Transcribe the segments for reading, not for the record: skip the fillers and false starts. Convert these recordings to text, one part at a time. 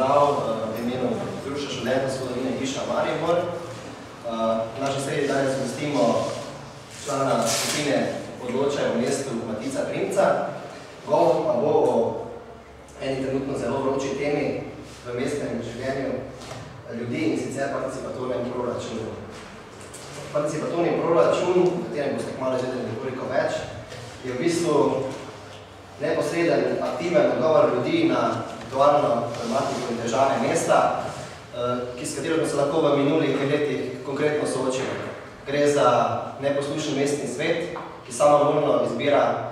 pozdrav v imenu Društva študentov zgodovine Hiša Maribor. V naši sredi danes gostimo člana skupine Odločaj o mestu Matica Primca. Govor pa bo o eni trenutno zelo vroči temi v mestnem življenju ljudi, in sicer participatornem proračunu. Participatorni proračun, o katerem boste kmalu izvedeli nekoliko več, je v bistvu neposreden, aktiven odgovor ljudi na aktualno problematiko in težave mesta, s katero smo se lahko v minulih letih konkretno soočili. Gre za neposlušen mestni svet, ki samovoljno izbira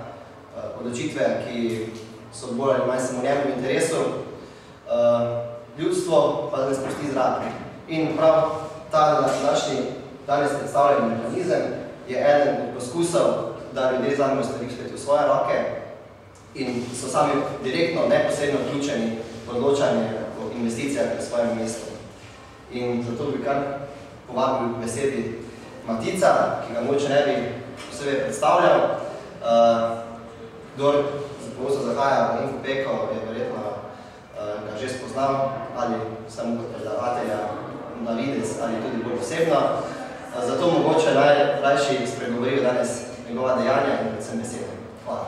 odločitve, ki so bolj ali manj samo v njegovem interesu, ljudstvo pa ne spusti zraven. In prav ta danes predstavljeni mehanizem je eden od poskusov, da ljudje vzamemo stvari spet v svoje roke in so sami direktno, neposredno vključeni v odločanje o investicijah v svojem mestu. In zato bi kar povabil k besedi Matica, ki ga mogoče ne bi posebej predstavljal. Kdor pogosto zahaja v Infopeko, je verjetno ga že spoznal, ali samo kot predavatelja na videz, ali tudi bolj posebno. Zato mogoče najrajši spregovorijo danes njegova dejanja in predvsem besede. Hvala.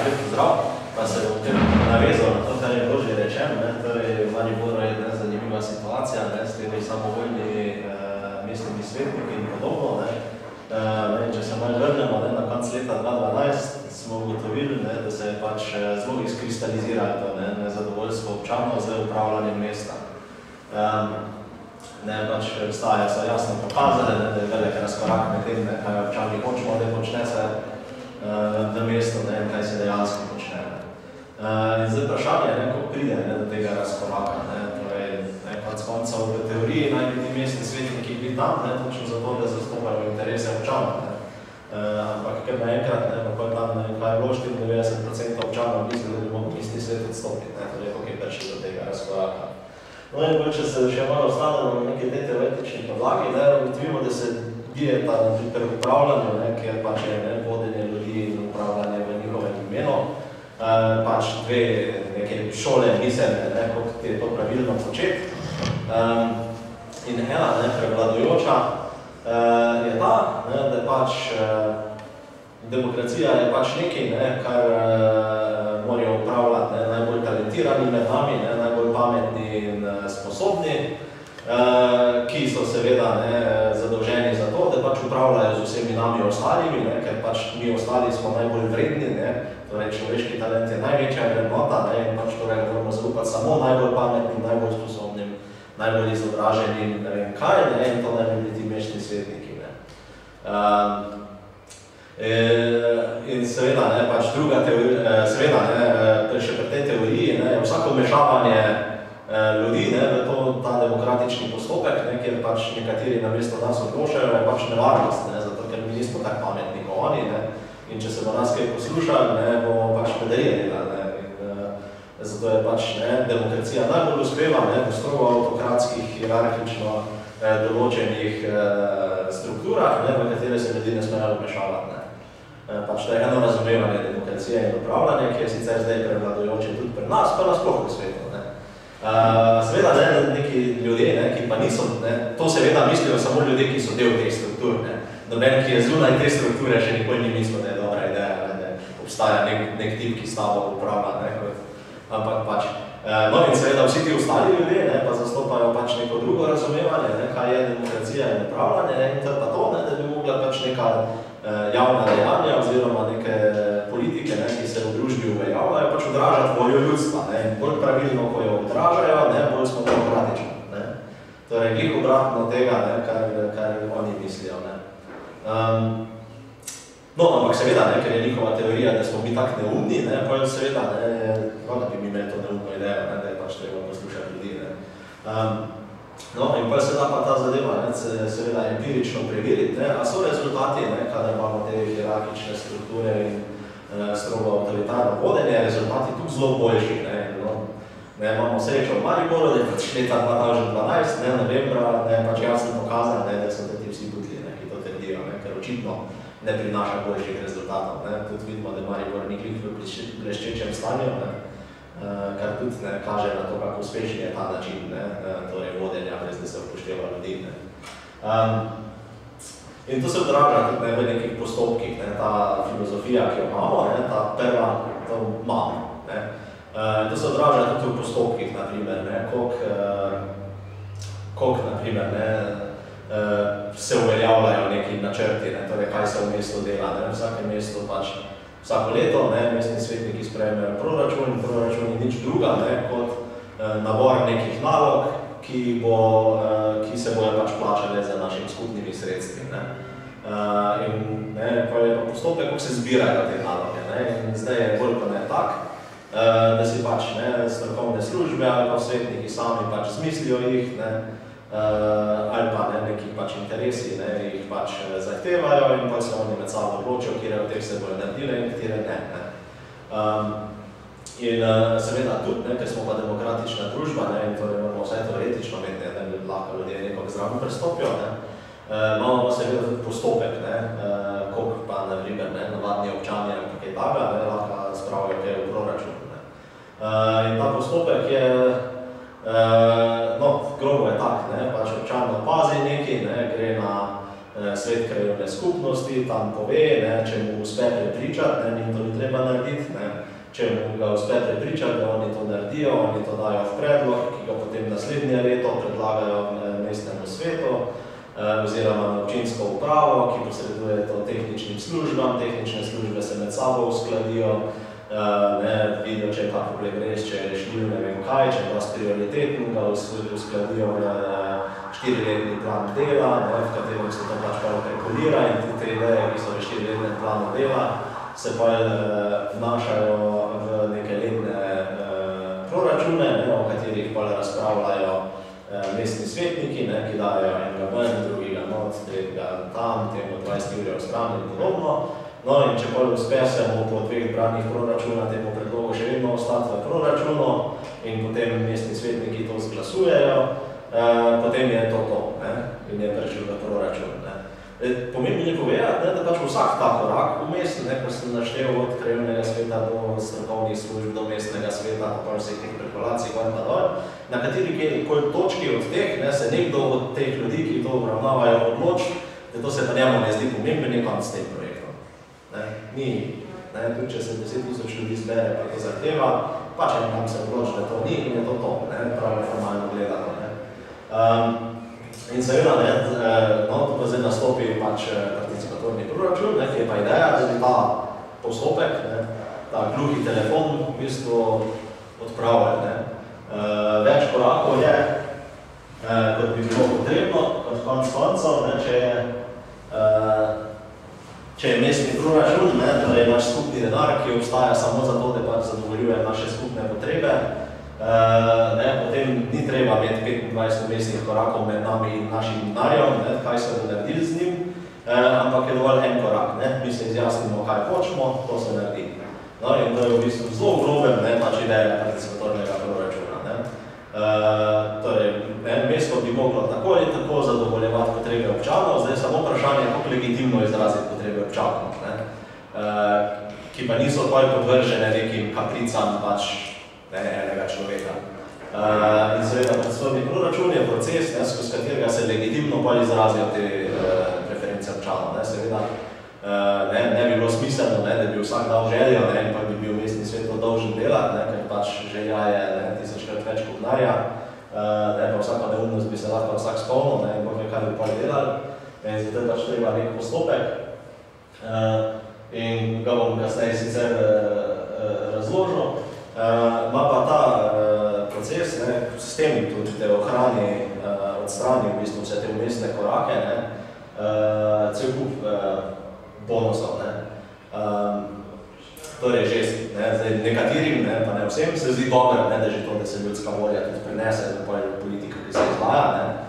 Lep pozdrav, pa se bom navezal na to, kar je bilo že rečeno. Torej, v Mariboru je zanimiva situacija, s temi samovoljni mestnimi svetniki in podobno. Če se malo vrnemo, na konc leta 2012 smo ugotovili, da se je pač zelo izkristaliziralo nezadovoljstvo občanov z upravljanjem mesta. Pač vstaje so jasno pokazali, da je velik razkorak med tem, kaj občani hočemo, da počne se v mestu, kaj se dejansko počne. In zdaj vprašanje, kako pride do tega razkoraka. Konec koncev v teoriji naj bi ti mestni svetniki bili tam, točno zato, da zastopajo interese občanov. Ampak ker naenkrat, kako je tam, kaj je bilo 94% občanov, mislim, da bi mogli mestni svet odstopiti. Torej, kako je prišli do tega razkoraka. No in če se še malo ostanemo na neki tej teoretični podlagi, ugotovimo, da se bije ta pri upravljanju, kjer pač je vodenje ljudi in upravljanje v njihovem imenu. Pač dve neke šole miselne, kako je to pravilno početi. In ena prevladujoča je ta, da je pač demokracija je pač nekaj, kar morajo upravljati najbolj talentirani med nami, najbolj pametni in sposobni, ki so seveda zadolženi za to, da pač upravljajo z vsemi nami ostalimi, ker pač mi ostali smo najbolj vredni, torej človeški talent je največja vrednota in pač torej moramo zaupati samo najbolj pametnim, najbolj sposobnim, najbolj izobraženim, ne vem kaj, in to naj bi bili ti mestni svetniki. In seveda, pač druga teorija, seveda, še pri tej teoriji, je vsako vmešavanje ljudi v ta demokratični postopek, kjer pač nekateri namesto nas odločajo, je pač nevarnost, zato ker mi nismo tak pametni kot oni, in če se bo nas kaj poslušali, bomo pač pedarije delali. Zato je pač demokracija najbolj uspeva v strogo avtokratskih, hierarhično določenih strukturah, v katere se ljudi ne smejo vmešavati. Pač to je eno razumevanje demokracije in upravljanje, ki je sicer zdaj prevladujoče tudi pri nas, pa nasploh v svetu. Seveda, neki ljudje, ki pa niso, to seveda mislijo samo ljudje, ki so del teh struktur. Noben, ki je zunaj te strukture, še nikoli ni mislil, da je dobra ideja, da obstaja nek tip, ki s tabo upravlja. Ampak pač, no in seveda vsi ti ostali ljudje pa zastopajo pač neko drugo razumevanje, kaj je demokracija in upravljanje, in to pa to, da bi mogla pač neka javna dejanja oziroma neke politike, ki se v družbi uveljavljajo, pač odražati voljo ljudstva. Bolj pravilno, ko jo odražajo, bolj smo demokratični. Torej, glih obratno tega, kar oni mislijo. No, ampak seveda, ker je njihova teorija, da smo mi tak neumni, pa seveda, da bi mi imeli to neumno idejo, da je pač treba poslušati ljudi. No, in pa se da pa ta zadeva seveda empirično preveriti, a so rezultati, kadar imamo te hierarhične strukture in strogo avtoritarno vodenje, rezultati tudi zelo boljši. Imamo srečo v Mariboru, da je pač leta 2012, novembra, pač jasno pokazano, da so ti vsi butli, ki to trdijo, ker očitno ne prinaša boljših rezultatov. Tudi vidimo, da Maribor ni glih v bleščečem stanju, kar tudi kaže na to, kako uspešen je ta način torej vodenja, brez da se upošteva ljudi. In to se odraža tudi v nekih postopkih, ta filozofija, ki jo imamo, ta prva, to imamo. To se odraža tudi v postopkih, naprimer, koliko se uveljavljajo neki načrti, torej kaj se v mestu dela. V vsakem mestu pač vsako leto mestni svetniki sprejmejo proračun, in proračun je nič druga kot nabor nekih nalog, ki se bojo pač plačale za našim skupnimi sredstvi. In pa je pa postopek, kako se zbirajo te naloge. In zdaj je bolj pa ne tak, da si pač strokovne službe ali pa svetniki sami pač zmislijo jih, ali pa neki pač interesi jih pač zahtevajo in pa se oni med sabo odločijo, kire od teh se bojo naredile in katere ne. In seveda tudi, ker smo pa demokratična družba in torej moramo vsaj teoretično imeti, da lahko ljudje nekako zraven prestopijo, imamo pa seveda tudi postopek, koliko pa navadni občani ali kaj takega lahko spravijo kaj v proračun. In ta postopek je, grobo je tak, pač občan opazi nekaj, gre na svet krajevne skupnosti, tam pove, če mu uspe prepričati, njim to ni treba narediti, če mu ga uspe prepričati, da oni to naredijo, oni to dajo v predlog, ki ga potem naslednje leto predlagajo mestnemu svetu, oziroma na občinsko upravo, ki posreduje to tehničnim službam, tehnične službe se med sabo uskladijo, vidijo, če je ta problem res, če je rešljiv, ne vem kaj, če je vas prioritetno, ga uskladijo v 4-letni plan dela, v katerem se to pač pa kalkulira in te ideje, ki so v 4-letnem planu dela, se pa vnašajo v neke letne proračune, o katerih pa razpravljajo mestni svetniki, ki dajo enega ven, drugega not, tretjega tam, temu 20 jurjev stran in podobno. In če pa uspe se mu po 2 branih proračuna temu predlogu še vedno ostati v proračunu in potem mestni svetniki to zglasujejo, potem je to in je prišel v proračun. Pomembno je povedati, da pač vsak ta korak v mestu, ko sem naštel od krajevnega sveta do strokovnih služb, do mestnega sveta, pa vseh teh prekolacij, na kateri točki od teh se nekdo od teh ljudi, ki to obravnavajo, odloči, da to se pa njemu ne zdi pomembno, je konc s tem projektom. Ni, tudi če se 10 000 ljudi zbere, pa to zahteva, pač nekam se odloči, da to ni in je to to, pravno formalno gledano. In seveda, to pa zdaj nastopi pač participatorni proračun, ki je pa ideja, da bi ta postopek, ta gluhi telefon v bistvu odpravili. Več korakov je, kot bi bilo potrebno, kot konc koncev, če je mestni proračun, torej naš skupni denar, ki obstaja samo zato, da pač zadovoljuje naše skupne potrebe, potem ni treba imeti 25 mestnih korakov med nami in našim denarjem, kaj se bo naredili z njim, ampak je dovolj en korak. Mi se izjasnimo, kaj hočemo, to se naredi. In to je v bistvu zelo groben pač ideja participatornega proračuna. Torej, mesto bi moglo tako ali tako zadovoljevati potrebe občanov, zdaj samo vprašanje, kako legitimno izraziti potrebe občanov, ki pa niso takoj podvržene nekim kapricam pač enega človeka. In seveda participatorni proračun je proces, skozi katerega se legitimno bolj izrazijo te preference občanov. Seveda ne bi bilo smiselno, da bi vsak dal željo in pa bi bil mestni svet dolžen delati, ker pač želja je 1000krat več kot denarja, pa vsaka neumnost bi se lahko vsak spolnil in bo kaj bi pa delali. In zato je pač treba nek postopek in ga bom kasneje sicer razložil. Ima pa ta proces, s tem tudi te odstrani v bistvu vse te vmesne korake, cel kup bonusov. Torej že nekaterim, pa ne vsem, se zdi dobro, da že to, da se ljudska volja tudi prenese za politiko, ki se izvaja.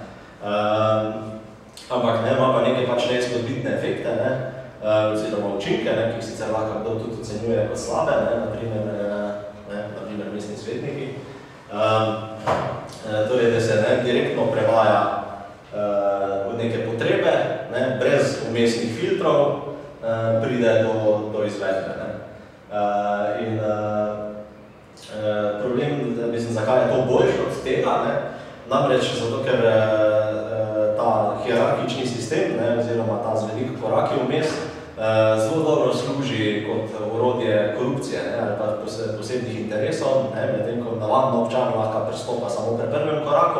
Ampak ima pa neke pač neizpodbitne efekte, oziroma učinke, ki sicer lahko kdo tudi ocenjuje kot slabe, naprimer mestni svetniki. Torej, da se direktno prevaja v neke potrebe, brez vmesnih filtrov, pride do izvedbe. In problem, mislim, zakaj je to boljše od tega, namreč zato, ker ta hierarhični sistem, oziroma ta z veliko koraki vmes, zelo dobro služi kot orodje korupcije ali pa posebnih interesov, medtem ko navadno občan lahko pristopa samo pri prvem koraku,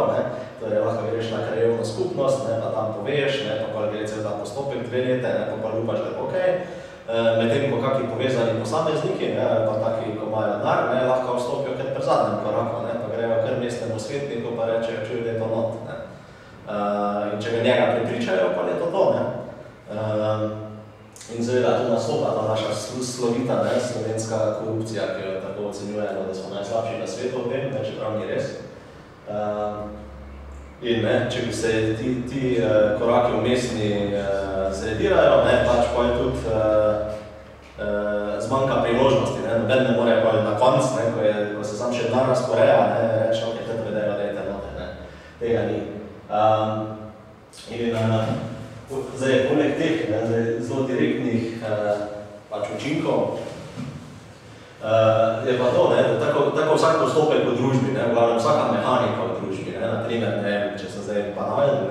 torej lahko greš na krajevno skupnost, pa tam poveš, pa gre cel ta postopek 2 leta, pa lupaš, da je okej. Medtem ko kakšni povezani posamezniki, pa taki, ko imajo denar, lahko vstopijo kar pri zadnjem koraku, pa grejo kar mestnemu svetniku, pa rečejo, čuj, da je to not. In če ga njega prepričajo, pa je to to. In seveda tu nastopa ta naša slovita slovenska korupcija, ki jo tako ocenjujemo, da smo najslabši na svetu v tem, čeprav ni res. In če bi se ti koraki vmesni zredirajo, pač pa je tudi zmanjka priložnosti. Noben ne more na konc, ko se sam še dan razporeja, reči, ok, te dovedejo, dejte note. Tega ni. In zdaj, poleg teh zelo direktnih učinkov, je pa to, da tako vsak postopek v družbi, glavno vsaka mehanika v družbi, naprimer, če sem zdaj banalen,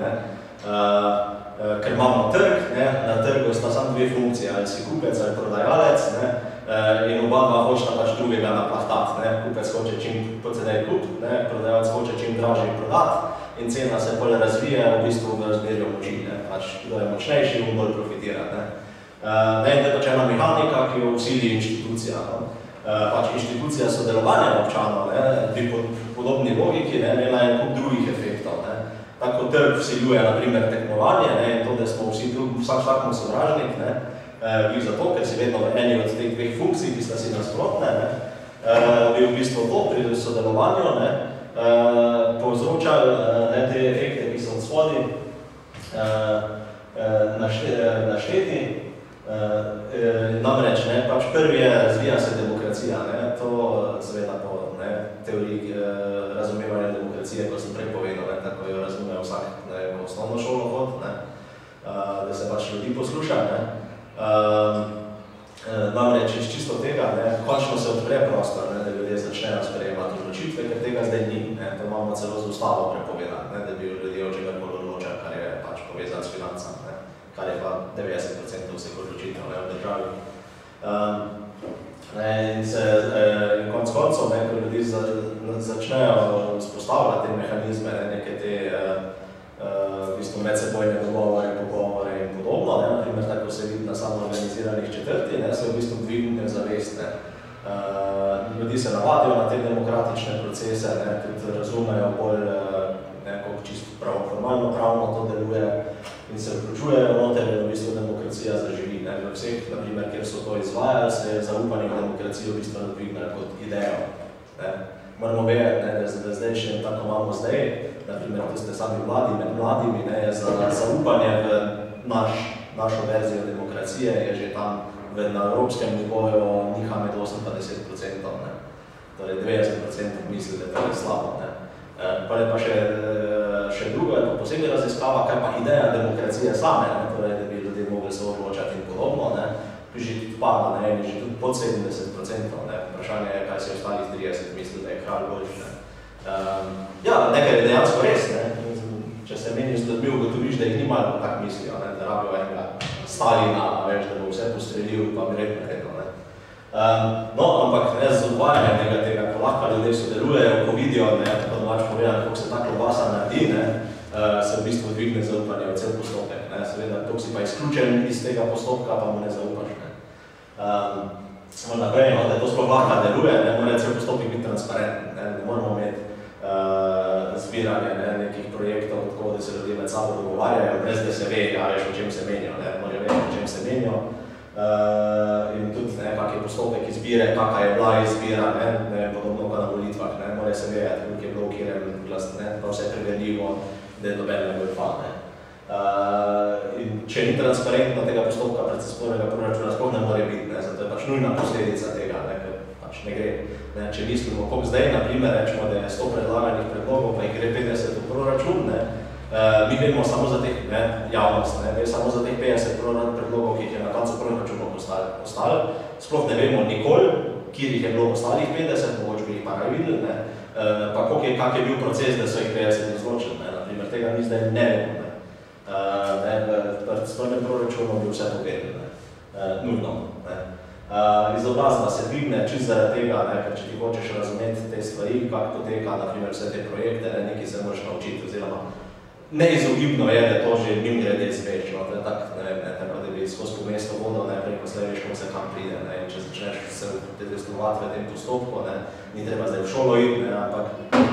ker imamo trg, na trgu sta samo 2 funkcije, ali si kupec ali prodajalec, in oba hočeta pač drugega naplahtati. Kupec hoče čim pocenej kup, prodajalec hoče čim dražji prodati in cena se bolj razvije v bistvu v razmerju moči, kdo je močnejši in bolj profitira. In to je pač ena mehanika, ki jo vsili inštitucija. Pač inštitucija sodelovanja občanov bi po podobni logiki imela en kup drugih efektov. Tako trg vsiljuje, naprimer, tekmovanje in to, da smo vsi vsakmu sovražnik, bi zato, ker si vedno v eni od teh 2 funkcij, ki sta si nasprotne, bi v bistvu to pri sodelovanju povzročali te efekte, ki so od spodaj našteti. Namreč, pač prvi je razvija se demokracija, to seveda po teoriji razumevanja demokracije, ko sem prej povedal, tako jo razume vsak v osnovno šolo hod, da se pač ljudi posluša. Namreč iz čisto tega, končno se odpre prostor, da ljudje začnejo sprejemati odločitve, ker tega zdaj ni. To imamo celo z ustavo prepovedati, da bi ljudje o čemerkoli odločali, kar je pač povezano s financami, kar je pa 90% vseh odločitev v državi. In konc koncov, ko ljudi začnejo vzpostavljati te mehanizme, neke te medsebojne dogovore, pogovore in podobno, naprimer tako se vidi na samoorganiziranih četrti, se v bistvu dvigne zavest. Ljudi se navadijo na te demokratične procese, tudi razumejo bolj, koliko čisto formalno pravno to deluje in se vključujejo noter, da v bistvu demokracija zaživi. V vseh, naprimer, kjer so to izvajali, se je zaupanje v demokracijo v bistvu nadvignali kot idejo. Moramo vedeti, da zdaj še tako imamo zdaj, naprimer, da ste sami mladi med mladimi, je za zaupanje v našo verzijo demokracije, je že tam na evropskem nivoju niha med 8 pa 10%. Torej 90% misli, da je to slabo. Pa je pa še drugo, je pa posebej raziskava, kaj pa ideja demokracije same, torej, da bi ljudje mogli se odločati in podobno, že tudi pada, že tudi pod 70%. Vprašanje je, kaj se ostalih 30 misli, da je kralj boljši. Ja, nekaj je dejansko res. Če se meniš z ljudmi, ugotoviš, da jih ni malo tak mislijo, da rabijo enega Stalina, da bo vse postrelil, pa bi red naredil. No, ampak z odvajanjem tega, ko lahko ljudje sodelujejo, ko vidijo, tako domač povedano, kako se ta klobasa naredi, se v bistvu dvigne zaupanje v cel postopek. Seveda, tok si pa izključen iz tega postopka, pa mu ne zaupaš. Naprej, da to sploh lahko deluje, mora cel postopek biti transparenten. Ne moramo imeti zbiranje nekih projektov, tako da se ljudje med sabo dogovarjajo, brez da se ve, o čem se menijo. Morajo vedeti, o čem se menijo. In tudi kak je postopek izbire, kakva je bila izbira, podobno pa na volitvah. Morajo se vedeti, koliko je bilo v kjerem glas, pa vse preverljivo, da je dobenega golfa. In če ni transparentno tega postopka predsespornega proračuna, sploh ne more biti, zato je pač nujna posledica tega, ker pač ne gre. Če mislimo, koliko zdaj, naprimer, rečemo, da je 100 predlaganih predlogov, pa jih gre 50 v proračun, Mi vemo samo za teh, javnost, ve samo za teh 50 predlogov, ki jih je na koncu proračunov ostalo. Sploh ne vemo nikoli, kjer jih je bilo ostalih 50, mogoče bi jih pa kaj videli, pa kak je bil proces, da so jih 50 izločili. Naprimer, tega mi zdaj ne vemo. V stojnem proračunu bi vse to vedeli, nujno. Izobrazba se dvigne čist zaradi tega, ker če ti hočeš razumeti te stvari, kako poteka, naprimer vse te projekte, nekaj se moraš naučiti, oziroma neizogibno je, da to že mimogrede izveš, to je tako, ne vem, tako da bi skozi po mesto vodo, preko slej veš, kako se kam pride, in če začneš se predestovati v tem postopku, ni treba zdaj v šolo iti, ampak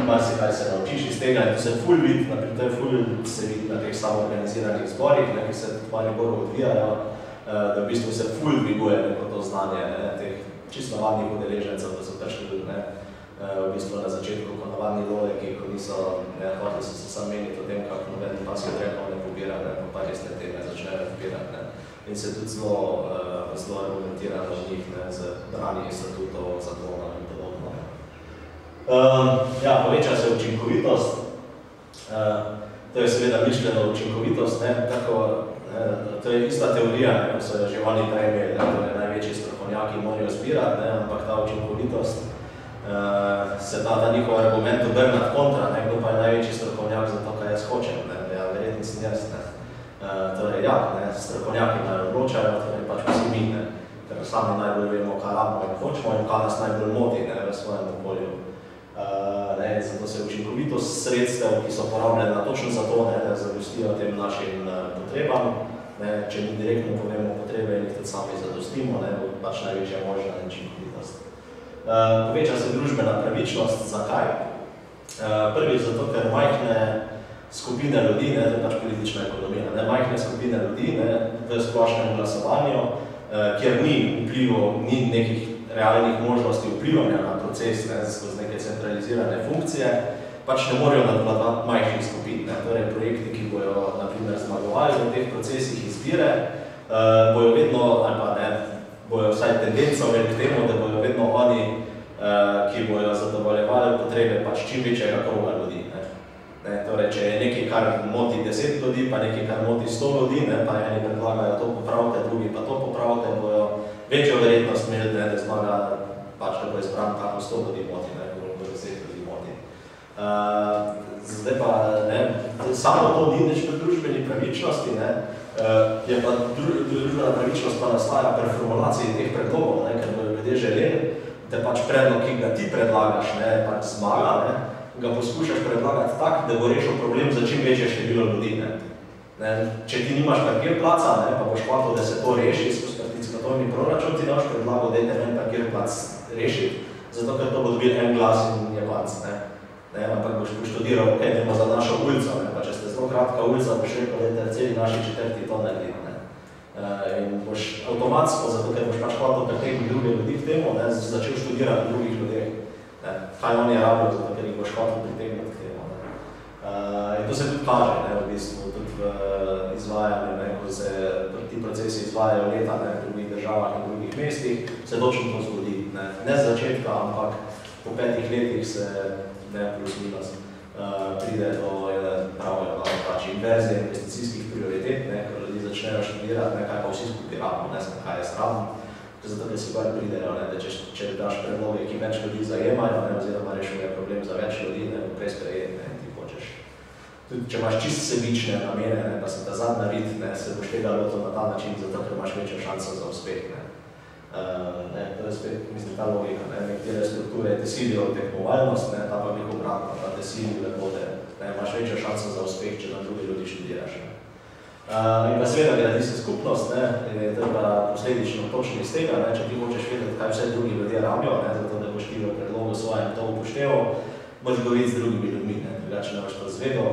marsikaj se naučiš iz tega in to se ful vidi, to je ful se vidi na teh samoorganiziranih zborih, ki se v Mariboru odvijajo, da v bistvu se ful dviguje neko to znanje teh čisto navadnih udeležencev, da so prišli v bistvu na začetku, ko navadni loleki, ko niso, hoteli so se sam meniti o tem, kako noben pasjo drekov ne pobira, pa resne teme začnejo pobirati. In se tudi zelo argumentira na njih z branji statutov, zakonov in podobno. Poveča se učinkovitost. To je seveda mišljeno učinkovitost, to je ista teorija, ko so že oni prej imeli, torej največji strokovnjaki morajo zbirati, ampak ta učinkovitost se ta njihov argument obrnati kontra, kdo pa je največji strokovnjak za to, kaj jaz hočem, verjetno sem jaz. Torej, strokovnjaki naj odločajo, torej pač vsi mi, ker sami najbolj vemo, kaj rabimo in hočemo in kaj nas najbolj moti v svojem okolju. Zato se učinkovitost sredstev, ki so porabljena točno za to, da zadostijo tem našim potrebam, če mi direktno povemo potrebe in jih tudi sami zadostimo, pač največja možna učinkovitost. Poveča se družbena pravičnost. Zakaj? Prvič zato, ker majhne skupine ljudi, to je pač politična ekonomija, majhne skupine ljudi v splošnem glasovanju, kjer ni nekih realnih možnosti vplivanja na proces skozi neke centralizirane funkcije, pač ne morajo nadvladati majhnih skupin. Torej, projekti, ki bojo na primer zmagovali v teh procesih izbire, bojo vedno, ali pa bojo vsaj tendenco k temu, da bojo vedno oni, ki bojo zadovoljevali potrebe pač čim večjega kroga ljudi. Torej, če je nekaj, kar moti 10 ljudi, pa nekaj, kar moti 100 ljudi, pa eni predlagajo to popravite, drugi pa to popravite, bojo večjo verjetnost imeli, da zmaga pač, da bo izbran tako 100 ljudi moti, ko 10 ljudi moti. Zdaj pa, samo to ni nič pri družbeni pravičnosti, je pa družbena pravičnost pa nastaja pri formulaciji teh predlogov, ker bojo ljudje želeli, da pač predlog, ki ga ti predlagaš, pač zmaga, ga poskušaš predlagati tak, da bo rešil problem za čim večje število ljudi. Če ti nimaš parkirplaca, pa boš hotel, da se to reši skozi participatorni proračun, ti daš predlago, dajte en parkirplac rešiti, zato ker to bo dobil en glas in je konc. Ampak boš poštudiral, idemo za našo ulico, pa če ste zelo kratka ulica, boš rekel, da celi naši četrti to naredi. In boš avtomatsko, zato ker boš pač hotel pretegniti druge ljudi k temu, začel študirati drugih ljudeh. Kaj oni je rabil, zato ker jih boš hotel pritegniti k temu. In to se tudi kaže, v bistvu, tudi v izvajanju, ko se ti procesi izvajajo leta v drugih državah in drugih mestih, se točno to zgodi. Ne z začetka, ampak po 5 letih se plus minus pride do pač inverzije investicijskih prioritet, ko ljudi začnejo študirati, kaj pa vsi skupaj rabimo, kaj jaz rabim. Zato, ker si bar pridejo, da če daš predloge, ki več ljudi zajemajo, oziroma rešuje problem za več ljudi, prej sprejeti, ti hočeš. Tudi, če imaš čisto sebične namene, pa se ta zadnja rit, se boš tega lotil na ta način, zato, ker imaš večjo šanso za uspeh. To je spet, mislim, ta logika. Nekatere strukture te silijo v tekmovalnost, ta pa bi obratno, pa te silijo lepo, da imaš večjo šanso za uspeh, če na drugi ljudi študiraš. In pa seveda gradi se skupnost, je treba posledično točno iz tega, če ti hočeš vedeti, kaj vse drugi ljudje rabijo, zato da boš ti v predlogu svojem to upošteval, boš govoriti z drugimi ljudmi, drugače ne boš to zvedel.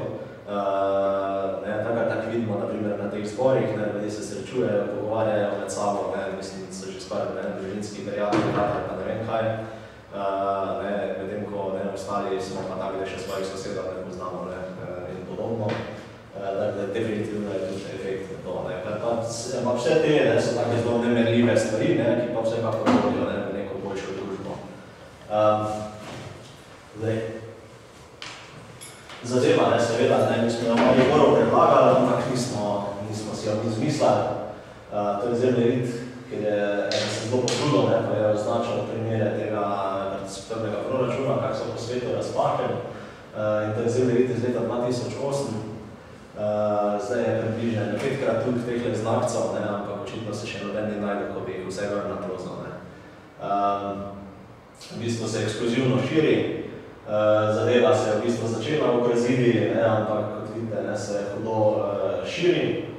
Tako vidimo, naprimer, na teh zborih, ljudje se srečujejo, pogovarjajo med sabo, mislim, so že skoraj družinski prijatelji, pa ne vem kaj, medtem ko ostali smo pa tako, da še svojih sosedov ne poznamo in podobno. Definitivno je tudi efekt na to. Ampak vse te so take zelo nemerljive stvari, ki pa vsekako vodijo v neko boljšo družbo. Zadeva, seveda, mi smo na Mariboru je se zelo potrudil, pa je označil primere tega participativnega proračuna, kak so po svetu razpahali. Intenzivni vid iz leta 2008. Zdaj je približen 5-krat tudi tehle znakcev, ampak očitno se še noben ni najdel, ko bi vse vrl na prozno. V bistvu se eksplozivno širi, zadeva se je v bistvu začela v Braziliji, ampak kot vidite, se hudo širi.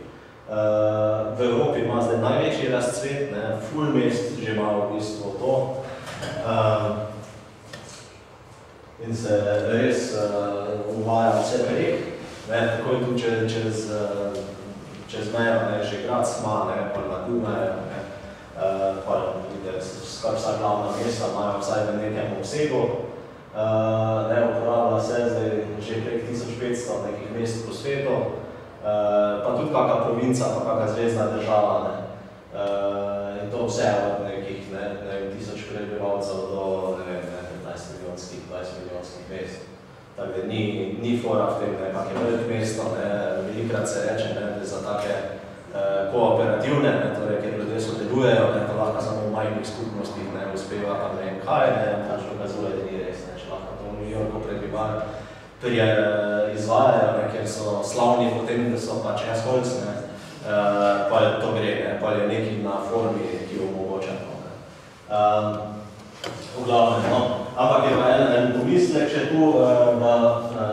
V Evropi ima zdaj največji razcvet, ful mest že ima v bistvu to. In se res uvaja vse prek. Tako je tudi čez mejo, že grad Sma, pa na Dunaju, pa skoraj vsa glavna mesta imajo vsaj v nekem obsegu. Uporablja se zdaj že prek 1500 nekih mest po svetu, pa tudi kakšna provinca, pa kakšna zvezdna država. In to vse od nekih 1000 prebivalcev do 15-milijonskih, 20-milijonskih mest. Tako da ni fora v tem, kak je velik mesto, velikrat se reče, za take kooperativne, torej, kjer ljudje sodelujejo, to lahko samo v majhnih skupnostih uspeva, pa ne vem kaj, pač dokazuje, da ni res, če lahko to milijonko prebivalcev izvajajo, ker so slavni po tem, da so pač assholes, pa to gre, pa je nekaj na formi, ki omogoča to. V glavnem, ampak je pa en pomislek še tu, da,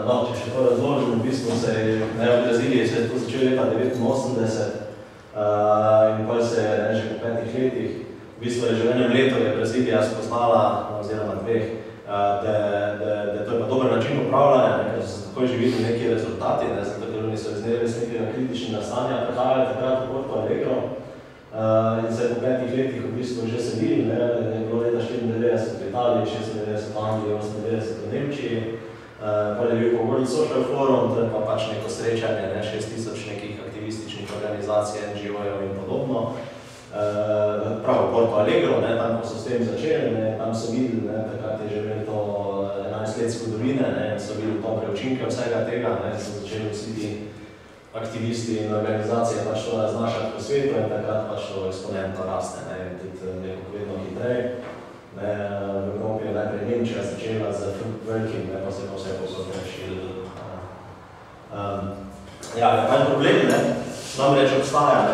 če še to razložim, v bistvu se je v Braziliji se je to začelo leta 1989 in pa se je že po 5 letih, v bistvu je že v enem letu je Brazilija spoznala, oziroma dveh, da to je pa dober način upravljanja, ker so takoj že videli neki rezultati, zato ker oni so iz nekega kritičnega stanja prihajali takrat v Porto Alegre. In se je po 5 letih v bistvu že sedili, je bilo leta 94 v Italiji, 96 v Angliji, 98 v Nemčiji. Pa je bil pa World Social Forum, to je pa pač neko srečanje, 6000 nekih aktivističnih organizacij, NGO-jev in podobno. Prav v Porto Alegre, tam ko so s tem začeli, tam so videli, takrat je že imeli to 11 let zgodovine, so videli dobre učinke vsega tega, so začeli vsi ti aktivisti in organizacije pač to raznašati po svetu in takrat pač to eksponentno raste, tudi nekako vedno hitrej. V Evropi je najprej Nemčija začela z velikim, pa se pa vse posod rešili. Ja, kaj je problem, namreč obstaja,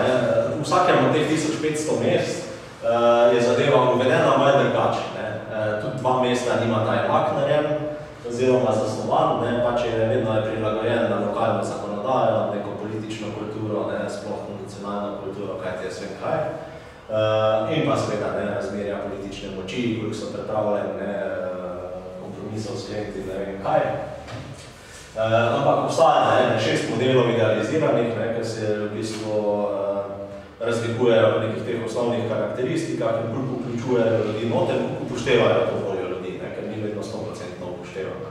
v vsakem od teh 1500 mest je zadeva uvedena malo drugače. Tudi 2 mesta nimata enak narejen, oziroma zasnovan, pač je vedno prilagojen na lokalno zakonodajo, neko politično kulturo, sploh nacionalno kulturo, kaj te jaz vem kaj. In pa seveda razmerja politične moči, koliko so pripravljeni kompromisov skleniti, ne vem kaj. Ampak obstaja 6 modelov idealiziranih, ker se v bistvu razlikujejo v nekih teh osnovnih karakteristikah in bolj vključujejo ljudi noter, upoštevajo to voljo ljudi, ker ni vedno 100% upoštevano.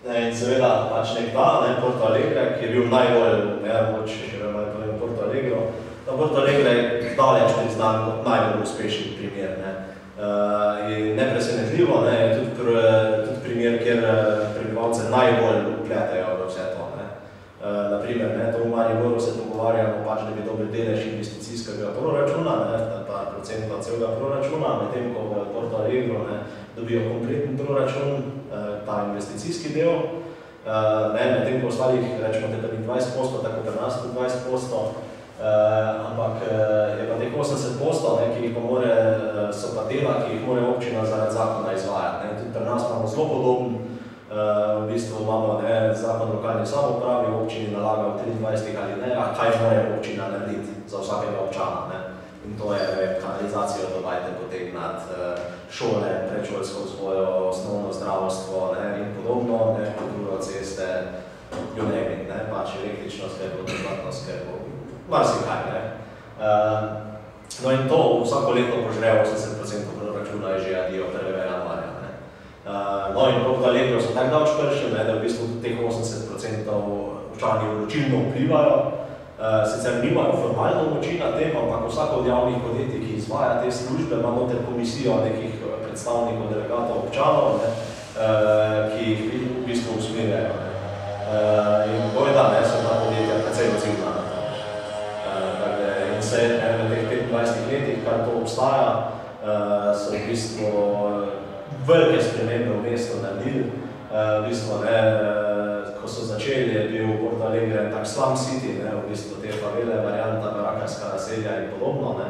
In seveda pač nek ta, Porto Alegre, ki je bil najbolj, moče še malo povem Porto Alegre, da Porto Alegre je daleč priznan kot najbolj uspešen primer. In nepresenetljivo je tudi primer, kjer prebivalce najbolj vpletajo v vse to. Naprimer, to v Mariboru se dogovarjamo pač, da bi dobil delež investicijskega proračuna, par procentov celega proračuna, medtem ko v Porto Alegre dobijo kompletni proračun, ta investicijski del, medtem ko ostalih rečemo, da bi 20%, tako pri nas tudi 20%, ampak je pa teh 80%, ki jih pa so pa dela, ki jih mora občina zaradi zakona izvajati. Tudi pri nas imamo zelo podoben, v bistvu imamo zakon lokalni samoupravi, občini nalaga v 23 ali ne, a kaj mora občina narediti za vsakega občana. In to je kanalizacijo dobajte potegnati, šole, predšolsko vzgojo, osnovno zdravstvo in podobno, kulturo, ceste, pač električno skrbo, dodatno skrbo, marsikaj. No in to vsako leto požre 80% proračuna je že adijo 1. januarja. No in Porto Alegre so tako davč pršli, da v bistvu teh 80% občani odločilno vplivajo. Sicer nimajo formalno moči na tem, ampak vsako od javnih podjetij, ki izvaja te službe, ima noter komisijo nekih predstavnikov, delegatov občanov, ki jih v bistvu usmerjajo. In bojda, so ta podjetja precej odzivna na to. In se v teh 25 letih, kar to obstaja, so v bistvu velike spremembe v mestu naredili. V bistvu, ne, ko so začeli, je bil Porto Alegre tak slum city, ne, v bistvu te favele, varianta, barakarska naselja in podobno, ne.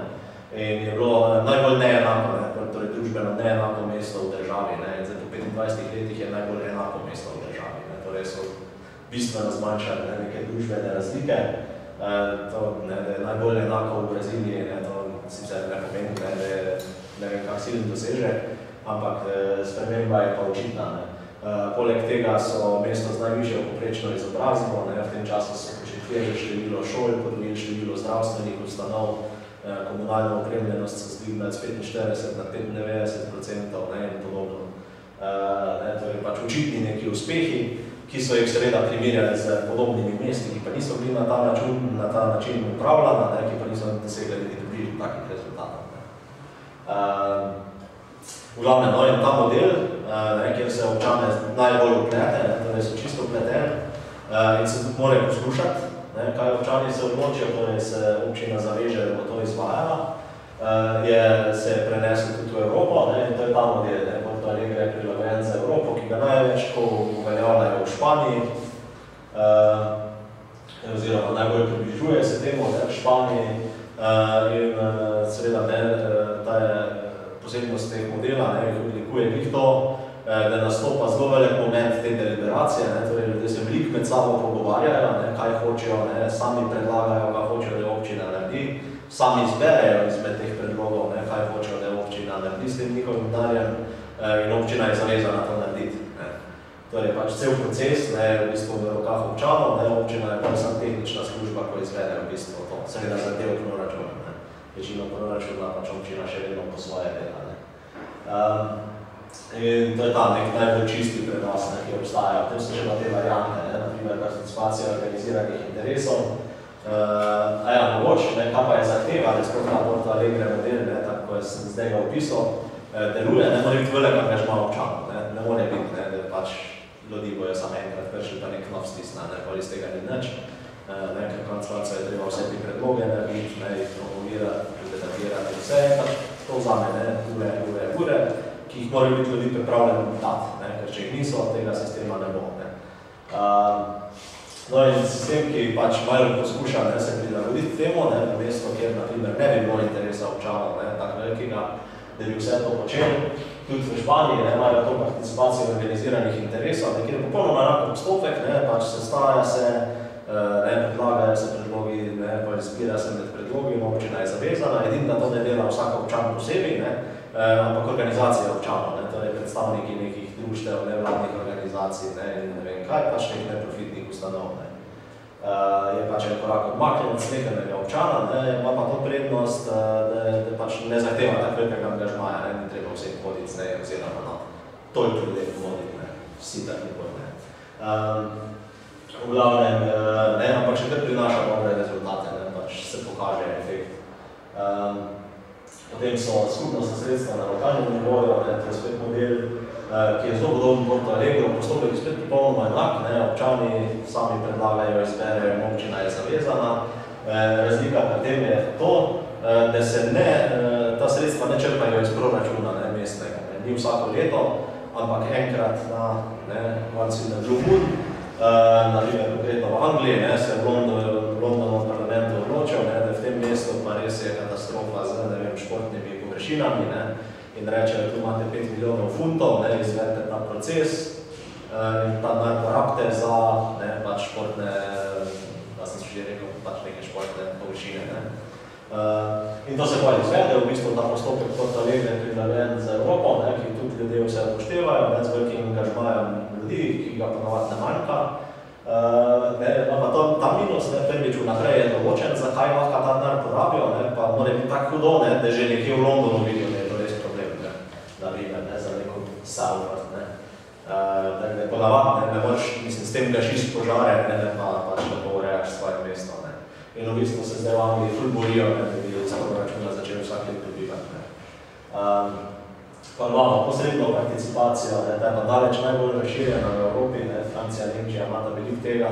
In je bilo najbolj neenako, ne, torej družbeno neenako mesto v državi, ne. In zdaj po 25 letih je najbolj enako mesto v državi, ne. Torej so bistveno zmanjšali, ne, neke družbene razlike. To, ne, da je najbolj enako v Braziliji, ne, to sicer ne pomeni, ne, da je ne vem kak silen dosežek, ampak sprememba je pa očitna, ne. Poleg tega so mesto z najvišjo poprečno izobrazbo, ne, v tem času so početili število šol, podvojili število zdravstvenih ustanov, komunalno opremljenost so zdvignili z 45 na 95%, ne, in podobno. Ne, torej pač očitni neki uspehi, ki so jih seveda primerjali z podobnimi mesti, ki pa niso bili na ta način upravljana, ne, ki pa niso dosegli niti približno takih rezultatov. V glavnem, no, in ta model, ne, kjer se občane najbolj uplete, ne, torej so čisto upleteni in se tudi morajo poslušati, ne, kaj občani se odločijo, torej se občina zaveže, da bo to izvajala, se je prenesel tudi v Evropo, ne, in to je ta model, ne, Porto Alegre je prilagojen za Evropo, ki ga največ uveljavljajo v Španiji, oziroma najbolj približuje se temu, ne, v Španiji, in seveda, ne, ta je posebnost teh modela, ne, odlikuje njih to, da nastopa zelo velik moment te deliberacije, ne, torej ljudje se veliko med sabo pogovarjajo, ne, kaj hočejo, ne, sami predlagajo, kaj hočejo, da občina naredi, sami izberejo izmed teh predlogov, ne, kaj hočejo, da občina naredi s tem njihovim denarjem in občina je zavezana to narediti. Ne. Torej pač cel proces, ne, v bistvu v rokah občanov, ne, občina je pa samo tehnična služba, ko izvede v bistvu to, seveda za del proračuna, ne. Večino proračuna pač občina še vedno po svoje dela, ne. In to je ta nek najbolj čisti prenos, ne, ki obstaja. Potem so še pa te variante, ne, naprimer participacija organiziranih interesov. Mogoče, ne, kaj pa je zahteva, da sploh ta Porto Alegre model, ne, tako ko sem zdaj ga opisal, deluje, ne more biti velik angažma občanov, ne more biti, ne, da pač ljudi bojo samo enkrat prišli pa nek nov stisna, ne, pa iz tega ni nič. Ker konec je treba vse te predloge narediti, ne, jih promovirati, predebatirati vse, pač to vzame, ne, ure, ki jih morajo biti ljudi pripravljeni dati, ne, ker če jih niso, tega sistema ne bo, ne. No in sistem, ki pač malo poskuša, ne, se prilagoditi temu, ne, v mesto, kjer na primer ne bi bilo interesa občanov, ne, tako velikega, da bi vse to počeli. Tudi v Španiji, ne, imajo to participacijo organiziranih interesov, ne, kjer je popolnoma enak postopek, ne, pač sestaja se, ne, predlagajo se predlogi, ne, pa izbira se med predlogi, občina je zavezana, edino, da to ne dela vsak občan posebej, ne, ampak organizacija občanov, ne, torej predstavniki nekih društev, nevladnih organizacij, ne, in ne vem kaj, pač nekih neprofitnih ustanov, ne. Je pač en korak odmaknjen od slehenega občana, ne, ima pa to prednost, da pač ne zahteva tak velikega angažmaja, ne, ni treba vseh voditi, ne, oziroma na toliko ljudi voditi, ne, vsi tak nikoli, ne. V glavnem, ne, ampak še kar prinaša dobre rezultate, ne, pač se pokaže efekt. Potem so skupnostna sredstva na lokalnem nivoju, ne, to je spet model, ki je zelo podoben Porto Alegre, postopek je spet popolnoma enak, ne, občani sami predlagajo, izberejo in občina je zavezana. Razlika pri tem je to, da se ne, ta sredstva ne črpajo iz proračuna, ne, mestnega, ne, ni vsako leto, ampak enkrat na, ne, once in a blue moon, na primer konkretno v Angliji, ne, se v Londonu parlamentu odločil, ne, da v tem mestu pa res je katastrofa z, ne vem, športnimi površinami, ne, in reče, da tu imate 5 milijonov funtov, ne, izvedete ta proces in ta denar porabite za, ne, pač športne, da sem že rekel, pač neke športne površine, ne. In to se pa izvede, v bistvu ta postopek Porto Alegre prilagojen za Evropo, ne, ki tudi ljudje vse upoštevajo, ne, z velikim angažmajem ljudi, ki ga ponovadi ne manjka. Pa ta minus, ne, prvič vnaprej je določen, zakaj lahko ta denar porabijo, ne, pa mora biti tako hudo, ne, da že nekje v Londonu vidijo, da je to res problem, ne, na primer, ne, za neko salvart, ne. Da ponavadi, ne moreš, mislim, s tem gašiš požare, ne, pa pač da urejaš svoje mesto, ne. In v bistvu se zdaj v Angliji ful borijo, ne, da bi od proračuna začeli vsak let dobivati, ne. Pa imamo posredno participacijo, ne, ta je pa daleč najbolj razširjena v Evropi, ne, Francija, Nemčija imata veliko tega.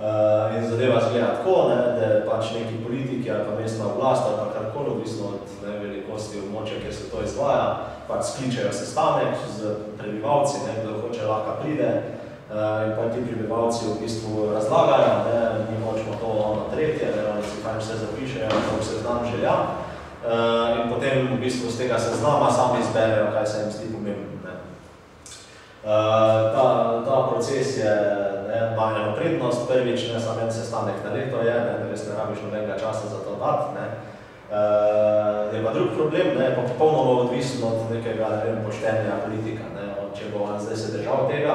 In zadeva zgleda tako, da pač neki politiki ali pa mestna oblast ali pa karkoli, odvisno od velikosti območja, kjer se to izvaja, pač skličejo sestanek z prebivalci, kdo hoče lahko pride in pa ti prebivalci v bistvu razlagajo, mi hočemo to ono tretje, oni si kaj vse zapišejo, kako se znam želja in potem v bistvu z tega seznama sami izberejo, kaj se jim zdi pomembno. Ta proces je ima eno prednost, prvič ne samo en sestanek na leto je, res ne rabiš nobenega časa za to dati. Je pa drug problem, je pa popolnoma odvisno od nekega poštenja politika. Če bo on zdaj se držal tega,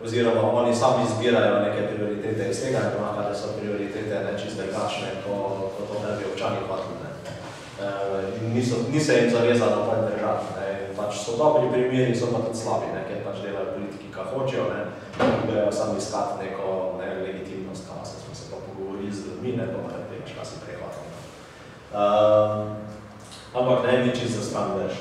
oziroma oni sami izbirajo neke prioritete iz tega, da so prioritete čisto drugačne, ko to ne bi občani hvatili. Niso jim zavezano pa držati. Pač so dobri primeri, so pa tudi slabi, ker pač delajo politiki, kaj hočejo, grejo sami iskati neko legitimnost, kaj smo se pa pogovorili z ljudmi, pa ne veš, kaj si prehvatili. Ampak nič za stran več.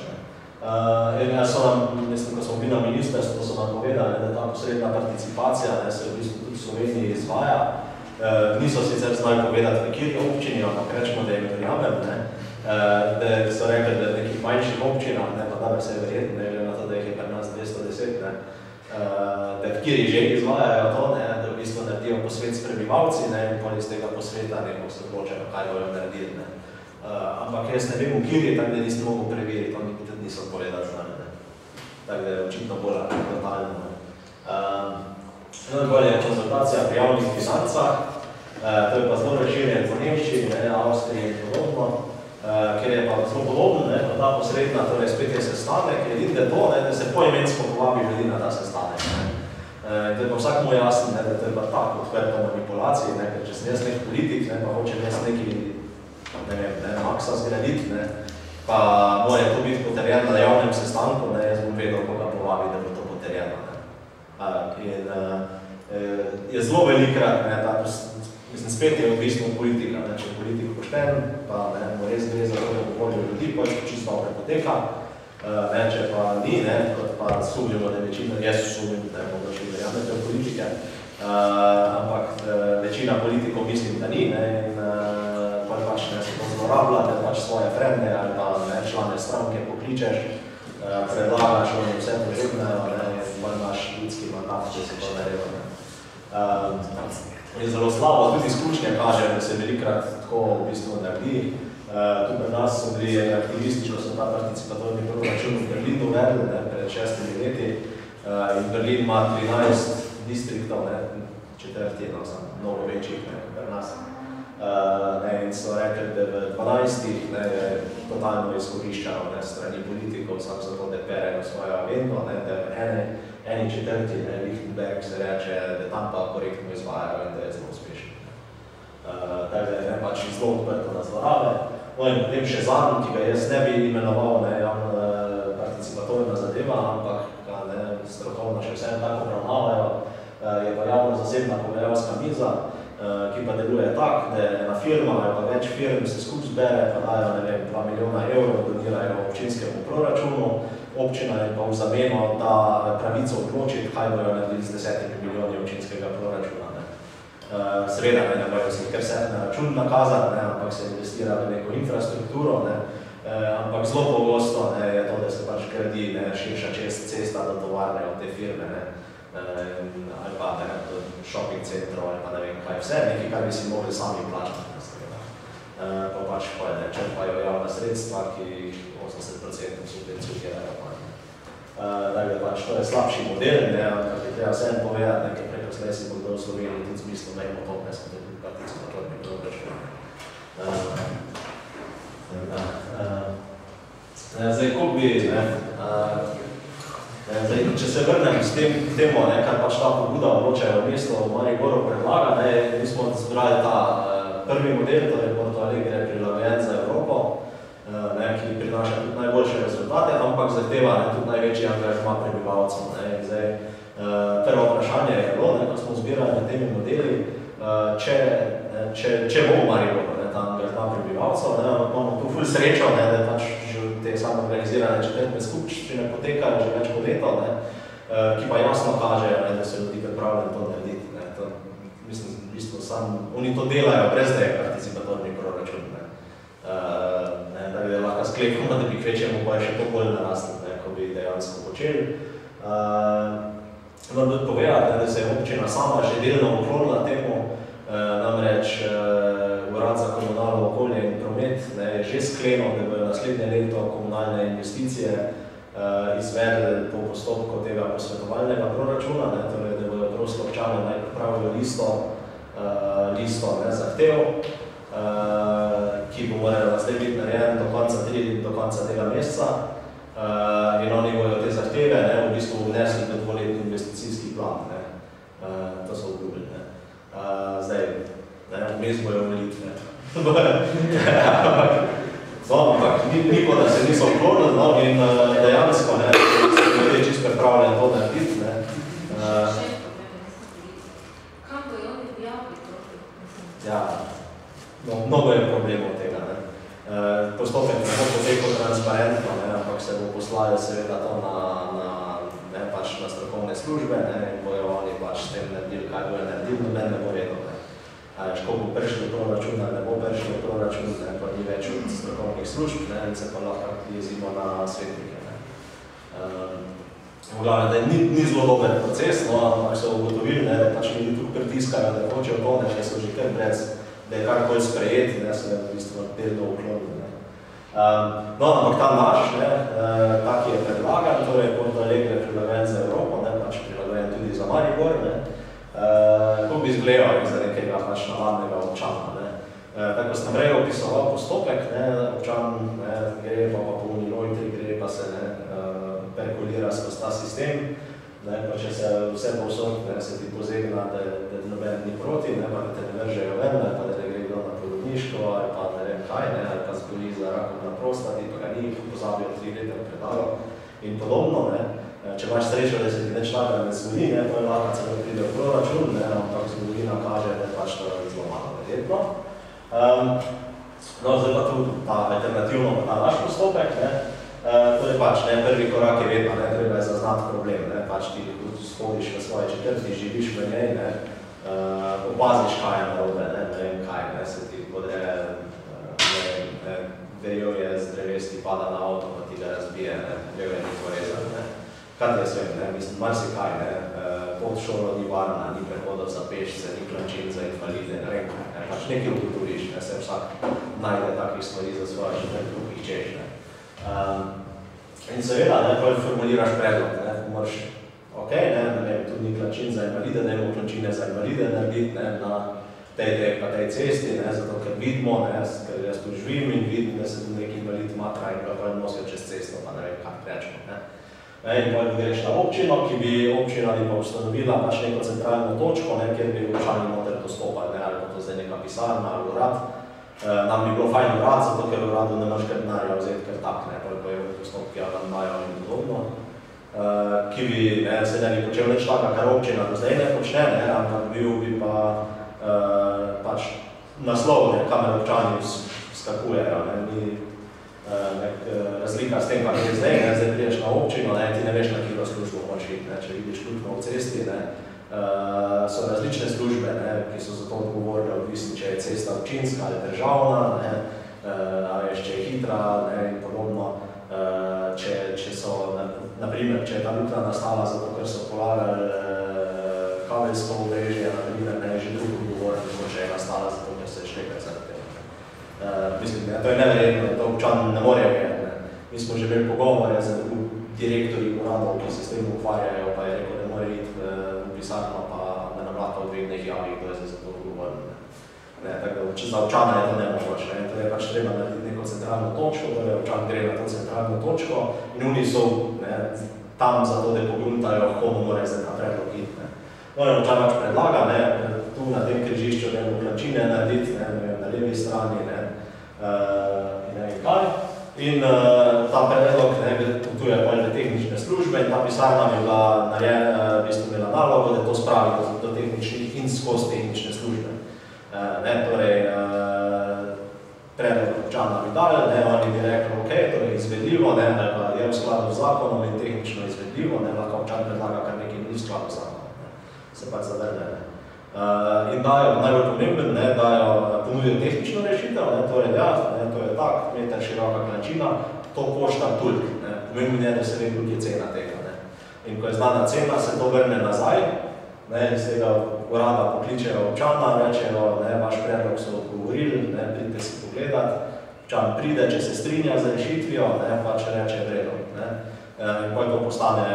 Ko smo bili na ministrstvu, so nam povedali, da ta posredna participacija se v bistvu tudi v Sloveniji izvaja. Niso sicer znali povedati, v kateri občini, ampak rečemo, da jim verjamem, da so rekli, da v nekih manjših občinah, pa da se je verjetno, glede na to, da jih je pri nas 210, da v kateri že izvajajo to, da v bistvu naredijo posvet s prebivalci in pa iz tega posveta nekako se odločajo, kaj bojo naredili. Ampak jaz ne vem, v kateri, tako da niste mogli preveriti, oni tudi niso povedali z nami. Tako da je očitno bolj totalno. Najbolje je konzultacija pri javnih financah, to je pa zelo razširjen po Nemčiji, Avstriji in podobno, ker je pa zelo podobno, ta posredna, torej spet je sestanek, edin da to, da se poimensko povabi ljudi na ta sestanek. To je pa vsakmu jasno, da to je pa tako odprto manipulaciji, ker če sem jaz nek politik, pa hočem jaz neki, maksa zgraditi, pa mora to biti potrjeno na javnem sestanku, jaz bom vedel, koga povabi, da bo to potrjeno. In je zelo velikrat, mislim, spet je odvisno od politika, če je politik pošten, pa res gre za to, da bo voljo ljudi, pa čisto dobro poteka, če pa ni, kot pa sumljamo, da večina, jaz sumljam, da je mogo še verjamete v politike, ampak večina politikov mislim, da ni, in pač se to zlorablja, da pač svoje frende ali pa člane stranke pokličeš, predlagaš, oni vse požebnejo, pa imaš ljudski mandat, če se to naredil. Je zelo slabo, tudi izkušnje kaže, da se velikrat tako v bistvu naredi. Tu pri nas so bili aktivisti, ko so ta participatorni proračun v Berlinu uvedli pred 6 leti. In Berlin ima 13 distriktov, četrtino, mnogo večjih pri nas. In so rekli, da v 12 je totalno izkoriščano strani politikov, samo zato, da perejo svojo agendo, da v eni četrti, Lichtenberg se reče, da tam pa korektno izvajajo in da je zelo uspešno. Tako da je pač zelo odprto na zlorabe. In potem še zadnji, ki ga jaz ne bi imenoval participatorna zadeva, ampak strokovno še vse tako obravnavajo, je pa javno-zasebna pogajalska miza, ki pa deluje tak, da ena firma ali pa več firm se skupaj zbere, pa dajo 2 milijona evrov, donirajo občinskemu proračunu, občina je pa v zameno da pravico odločiti, kaj bojo naredili z 10 milijoni občinskega proračuna. Seveda ne bojo se kar se na račun nakazati, ampak se investira v neko infrastrukturo, ampak zelo pogosto je to, da se pač gradi širša cesta do tovarne od te firme, ali pa do shopping centrov, ali pa ne vem kaj vse, nekaj, kar bi si mogli sami plačati. Pa pač črpajo javna sredstva, ki 80% subvencionirajo. Tako da pač to je slabši model, ampak je treba vsem povedati, ker prekoslej si bo kdo v Sloveniji tudi smislu, da imamo to, ne smo tudi participatorni proračun. Zdaj, koliko bi, če se vrnem s temo, kar pač ta pobuda odločajo mesto v Mariboru predlaga, mi smo zbrali ta prvi model, torej Porto Alegre prilagojen za Evropo, ki prinaša tudi najboljše rezultate, ampak zahteva tudi največji angažma prebivalcev. Prvo vprašanje je bilo, ko smo zbirali na temi modeli, če bo v Mariboru ta angažma prebivalcev, imamo tu ful srečo, da pač te samoorganizirane četrtne skupščine potekajo že več kot leto, ki pa jasno kaže, da se ljudi pripravljeni to narediti. Mislim, bistvu oni to delajo brez da je participatorni proračun. Da bi lahko sklepamo, da bi kvečemo pa še to bolj narastli, ko bi dejansko počeli. Moram tudi povedati, da se je občina sama že delno uklonila temu, namreč Urad za komunalno okolje in promet je že sklenil, da bojo naslednje leto komunalne investicije izvedli po postopku tega posvetovalnega proračuna, torej da bojo prosili občane naj pripravijo listo zahtev, ki bo morala zdaj biti narejen do konca tega meseca. In oni bojo te zahteve v bistvu vnesli v dvoletni investicijski plan. To so obljubili. Zdaj, vmes bojo volitve. Ampak ni pa, da se niso uklonili in dejansko so ljudje čisto pripravljeni to narediti. Kam to je oni prijavili? Ja, mnogo je problemov tega. Postopek ne bo potekal transparentno, ampak se bo poslali seveda to na strokovne službe in bojo oni s tem naredili, kaj bojo naredili, noben ne bo vedel. Ko bo prišli v proračun, ne bo prišli v proračun, pa ni več od strokovnih služb in se pa lahko jezimo na svetnike. V glavnem, da ni zelo dober proces, ampak so ugotovili, da ljudi tukaj pritiskajo, da hočejo to, da so že kar brez, da je karkoli sprejeti, so v bistvu delno uklonili. Ampak ta naš, tak je predlagan, torej Porto Alegre prilagojen za Evropo, prilagojen tudi za Maribor, kako bi izgledal za nekega navadnega občana. Tako sem prej opisoval postopek, občan gre pa po Unilojtri, gre pa se perkulira skozi ta sistem, pa če se vse povsod se ti pozegna, da noben ni proti, pa da te ne vržejo ven, pa da ne gre kdo na porodniško, ali pa ne vem kaj, ali pa zboli za rakom na prostati, pa ga ni pozabil 3 leta v predalo in podobno. Če imaš srečo, da se ti neč taka ne zgodi, to je lahko celo pride v proračun, ampak zgodovina kaže, da je pač to zelo malo verjetno. Zdaj pa tudi ta alternativno ta naš postopek. To je prvi korak je vedno, treba je zaznati problem. Ti shodiš v svoje četrti, živiš v njej, opaziš, kaj je narobe, ne vem kaj, se ti podre, vejo je z drevesti, pada na avto, pa ti ga razbije, vejo je ni porezan. Kaj te jaz vem, mislim, marsikaj, pod šolo ni varna, ni prehodov za pešce, ni klančin za invalide, ne vem kaj, nekaj ugotoviš, se vsak najde takih stvari za svoje četrti, ko jih češ. In seveda, ko formuliraš predlog, moraš, tudi ni klančin za invalide, da imamo klančine za invalide narediti na tej cesti, zato ker vidimo, ker jaz tu živim in vidim, da se tu neki invalid matra in ga nosijo čez cesto, pa ne vem, kak rečemo. In potem greš na občino, ki bi občina pa ustanovila neko centralno točko, kjer bi občani noter dostopali, ali pa to zdaj neka pisarna ali urad. Nam bi bilo fajn urad, zato ker uradu ne moš kar denarja vzeti kar tak, koliko je v postopki imajo in podobno. Ki bi se ne bi počel nič taka, kar občina do zdaj ne počne, ampak bil bi pa naslov, kamer občani skakujejo. Razlika s tem, kar je zdaj, zdaj prideš na občino, ti ne veš, na kjero službo moraš iti. Če vidiš luknjo v cesti, so različne službe, ki so za to odgovorne, odvisni, če je cesta občinska ali državna, ali če je hitra in podobno. Če so, naprimer, če je ta luknja nastala zato, ker so polagali kabelsko omrežje, naprimer, že drugo odgovorno, če je nastala zato, ker se je šlekaj zaradi tega. Mislim, to je neverjetno, to občan ne morejo vedeti. Mi smo že imeli pogovore z direktorji uradov, ki se s tem ukvarjajo, pa je rekel, da mora iti v pisarno, pa da nam lahko v 2 dneh javi, kdo je za to odgovoren. Tako da za občana je to nemogoče. To je pač treba narediti neko centralno točko, da je občan gre na to centralno točko in oni so tam zato, da pogruntajo, komu mora zdaj ta predlog iti. Občan pač predlaga, tu na tem križišču klančine narediti, na levi strani in ne vem kaj. In ta predlog tu je polne tehnične službe in ta pisarna bi bila narejena, v bistvu imela nalogo, da to spravi do tehničnih in skozi tehnične službe. Torej, predlog občana bi dali, oni bi rekli, ok, to je izvedljivo, je v skladu z zakonom in tehnično izvedljivo, lahko občan predlaga, kar nekaj ni v skladu z zakonom, se pač zavrne. In dajo, najbolj pomemben, ne, dajo, ponudijo tehnično rešitev, ne, torej ja, ne, to je tak, meter široka klančina, to košta toliko, ne. Pomembno je, da se ve, koliko je cena tega, ne. In ko je znana cena, se to vrne nazaj, ne, iz tega urada pokličejo občana, rečejo, ne, vaš predlog so odgovorili, ne, pridite si pogledat, občan pride, če se strinja z rešitvijo, ne, pa če reče vredo, ne. In potem to postane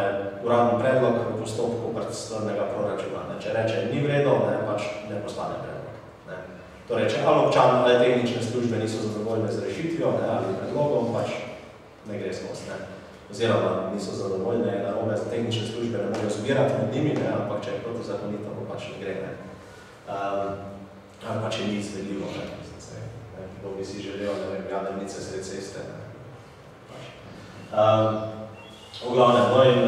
uradni predlog v postopku predstavnega proračuna. Ne. Če reče ni vredo, ne, pač ne postane predlog. Ne. Torej, če ali občan ali tehnične službe niso zadovoljne z rešitvijo, ne, ali predlogom, pač ne gre skozi, ne. Oziroma niso zadovoljne, narobe za tehnične službe ne morajo zbirati med njimi, ne, ampak če je protizakonito, pač ne gre, ne. Ali pa če ni izvedljivo, ne. Kdo bi si želel, ne vem, jadrnice sred ceste, ne. V glavnem, no in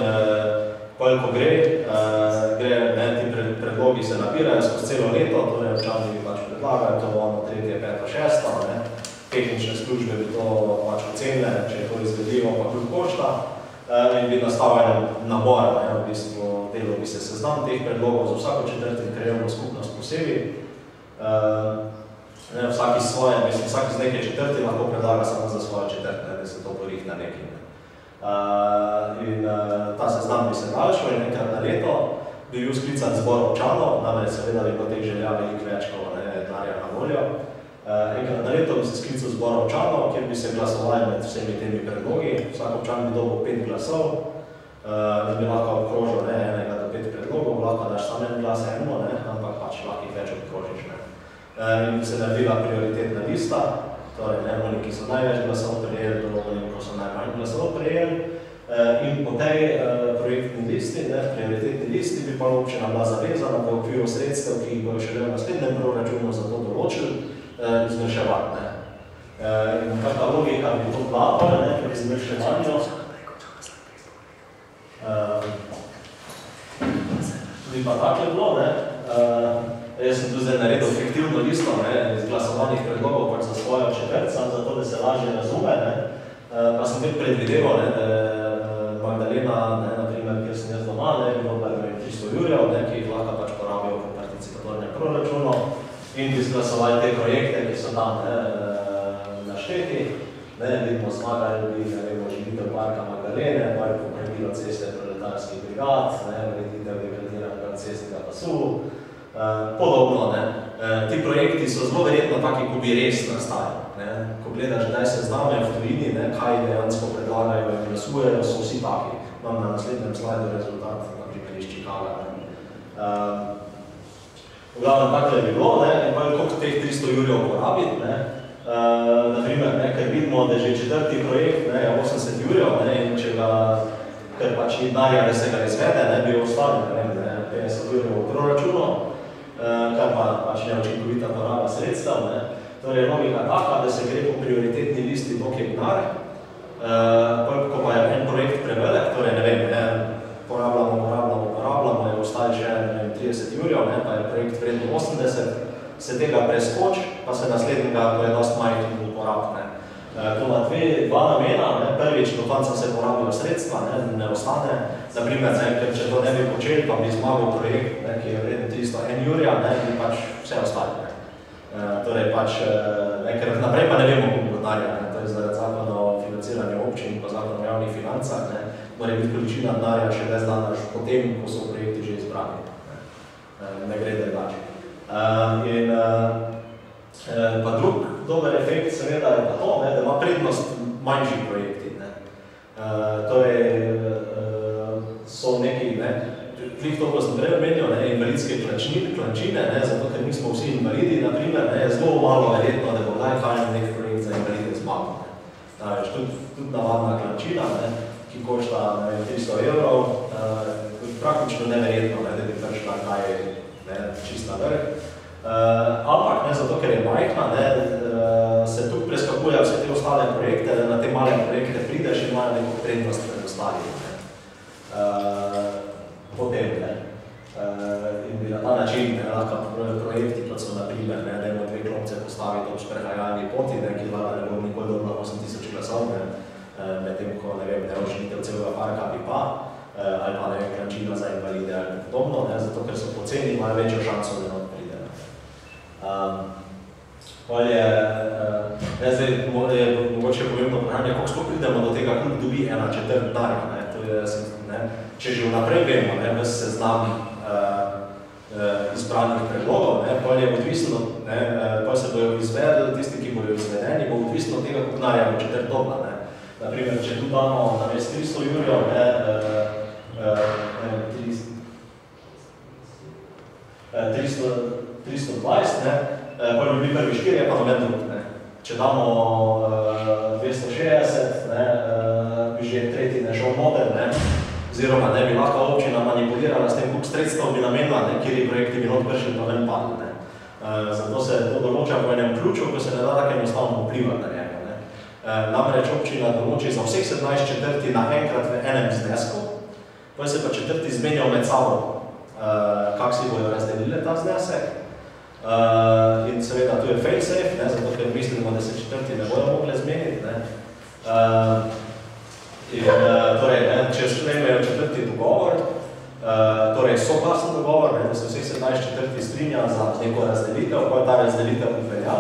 koliko gre, ne, ti predlogi se nabirajo skozi celo leto, torej občani pač predlagajo, to bo ono 3., 5., 6., ne. Tehnične službe bi to pač ocenile, če je to izvedljivo, pa tudi košta, in bi nastavili nabor, ne, v bistvu delo bi se seznam teh predlogov za vsako četrtin krajevno skupnost posebej. Vsaki svoje, mislim, vsaki z nekaj četrti lahko predlaga samo za svoje četrtne, da se to porihta nekaj. In ta seznam bi se daljšal in enkrat na leto bi bil sklican zbor občanov, namreč seveda bi bilo teh želja veliko več, ko ne, denarja na voljo. Enkrat na leto bi se sklical zbor občanov, kjer bi se glasovali med vsemi temi predlogi. Vsak občan bi dobil 5 glasov in bi lahko obkrožil, ne, 1 do 5 predlogov, lahko daš samo en glas eno, ne, ampak pač lahko jih več obkrožiš, ne. In bi se naredila prioritetna lista, torej ne, oni, ki so največ glasov prejeli, do oni, ko so najmanj glasov prejeli. In po tej projektni listi, ne, prioritetni listi, bi pa občina bila zavezana v okviru sredstev, ki jih bojo šele v naslednjem proračunu za to določili, izvrševati, ne. In kakšna logika bi to bila, ne, pri izvrševanju. Bi pa takle bilo, ne. Jaz sem tu zdaj naredil fiktivno listo, ne, iz glasovanih predlogov pač za svojo četrt, samo zato, da se lažje razume, ne. Pa sem tudi predvideval, ne, da Magdalena, ne, naprimer, kjer sem jaz doma, ne, bi bilo pa 300 jurjev, ne, ki jih lahko pač porabijo po participatornem proračunu in bi izglasovali te projekte, ki so tam, ne, našteti. Ne, vidimo zmagali bi, ne vemo, živitev parka Magdalene, pa bi popravilo ceste proletarskih brigad, ne, ureditev degradiranega cestnega pasu. Podobno, ne. Ti projekti so zelo verjetno taki, ko bi res nastali, ne. Ko gledaš, daj se zname v tujini, ne, kaj dejansko predlagajo in glasujejo, so vsi taki. Imam na naslednjem slajdu rezultat, naprimer iz Chicaga, ne. V glavnem takle je bilo, ne, in pa koliko teh 300 jurjev porabiti, ne. Naprimer, ne, ker vidimo, da že četrti projekt, ne, je 80 jurjev, ne, in če ga, ker pač ni denarja, da se ga izvede, ne, bi ostali, ne vem, ne, 50 jurjev v proračunu, kar pa pač neučinkovita poraba sredstev, ne. Torej, logika taka, da se gre po prioritetni listi dok je denar, ko pa je en projekt prevelik, torej, ne vem, ne, porabljamo, je ostali še, ne vem, 30 jurjev, ne, pa je projekt vreden 80, se tega preskoči, pa se naslednjega, ko je dosti majhen uporab, ne. To ima dva namena, ne, prvič, do konca se porabijo sredstva, ne ostane, naprimer, ne, ker če to ne bi počeli, pa bi zmagal projekt, ne, ki je vreden 301 jurja, ne, bi pač vse ostali, ne. Torej, pač, ne, ker naprej pa ne vemo, koliko denarja, ne, to je zaradi zakona o financiranju občin, pa zakona o javnih financah, ne, mora biti količina denarja še ves dan potem, ko so projekti že izbrani, ne gre drugače. In pa drug dober efekt seveda je pa to, ne, da ima prednost manjši projekti, ne. Torej, so neki, ne, klih to, ko sem prej omenil, ne, invalidske klančine, ne, zato ker nismo vsi invalidi, naprimer, ne, je zelo malo verjetno, da bo najhajni nek projekt za invalide zmagal, ne. Tudi navadna klančina, ne, ki košta, ne vem, 300 evrov, praktično neverjetno, ne, da bi prišla kaj, ne, čist na vrh. Ampak, ne, zato ker je majhna, ne, se tukaj preskakuje vse te ostale projekte, da na te male projekte prideš in imajo neko prednost pred ostalimi, ne. Potem, ne. In bi na ta način, ne, lahko projekti, kot so naprimer, ne, dajmo 2 klopce postaviti ob sprehajalni poti, ne, ki vlada ne bo nikoli dobila 8000 glasov, ne, medtem ko, ne vem, ne oživitev celega parka bi pa. ali pa ne vem, grančina za invalide ali podobno, ne, zato ker so poceni, imajo večjo šanso, da not pride. Zdaj je mogoče pomembno vprašanje, koliko sploh pridemo do tega, koliko dobi 1/4 denarja. Če že vnaprej vemo, ves seznam izbranih predlogov, potem je odvisno, potem se bojo izvedli, tisti, ki bojo izvedeni, bo odvisno od tega, koliko denarja bo četrt dobila. Naprimer, če tu damo na mest 300 jurjev, 320, potem bi prvi 4, pa noben drug. Če damo 260, bi že tretji ne šel noter, oziroma ne bi lahko občina manipulirala s tem, koliko sredstev bi namenila, kjeri projekti bi not prišli pa ven padli. Zato se to določa po enem ključu, ko se ne da tako enostavno vplivati na njega. Namreč občina določi za vseh 17/4 naenkrat v enem znesku, potem se pa četrti zmenjal med sabo, kak si bojo razdelili ta znesek. In seveda tu je fail safe, zato ker mislimo, da se četrti ne bojo mogli zmeniti. Torej, če sprejmejo četrti dogovor, torej soglasen dogovor, da se vseh 17/4 strinja za neko razdelitev, ko je ta razdelitev uvelja.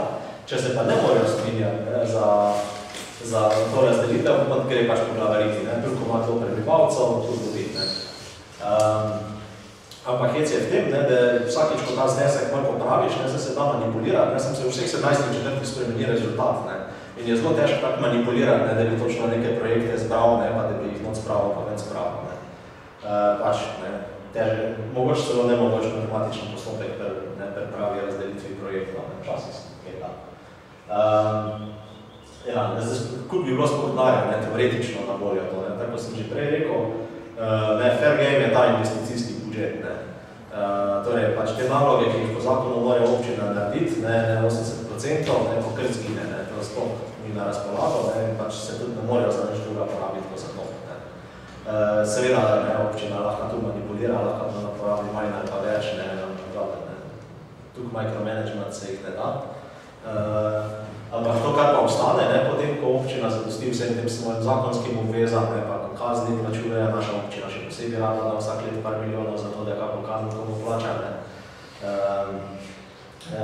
Če se pa ne morajo strinjati za to razdelitev, pa gre pač po glavariti, toliko ima to prebivalcev, to dobi. Ampak hec je v tem, da vsakič, ko ta znesek malo popraviš, se da manipulirati, sem se vseh 17/4 spremeni rezultat. In je zelo težko tako manipulirati, da bi točno neke projekte zbral, pa da bi jih not spravil, pa ven spravil. Pač, težko, mogoče celo nemogoče matematičen postopek pri pravi razdelitvi projektov, včasih je tako. Koliko bi bilo sploh denarja, teoretično na voljo to, tako sem že prej rekel, fair game je ta investicijski budžet. Torej, pač te naloge, ki jih po zakonu morajo občina narediti, 80%, po kar zgine, to sploh ni na razpolago, pač se tudi ne morajo za nič druga porabiti kot za to. Seveda, občina lahko tu manipulira, lahko to naporabi manj ali pa več, tukaj micromanagement se jih ne da. Ampak to, kar pa ostane, potem, ko občina zadosti vsem tem svojim zakonskim obvezam, pa kazni plačuje naša občina, še posebej rada da vsak let par milijonov za to, da kako kazni komu plača.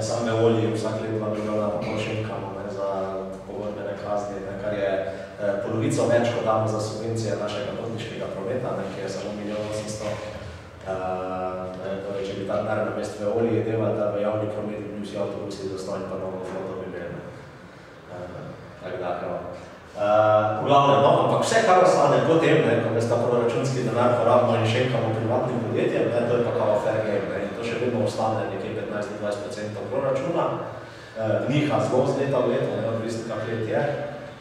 Same volji vsak let 2 milijona pa pošiljkamo za pogodbene kazni, kar je polovico več, kot damo za subvencije našega potniškega prometa, ki je samo 1.800.000. Torej, če bi ta denar namesto v olji delali, da v javni promet bi vsi avtobusi zastojni pa novo floto bi bili. V glavnem, ampak vse, kar ostane potem, ko je ta proračunski denar porabimo in šenkamo privatnim podjetjem, to je pa kao fair game. In to še vedno ostane nekje 15-20% proračuna. Niha zelo z leta v leto, odvisno kak let je.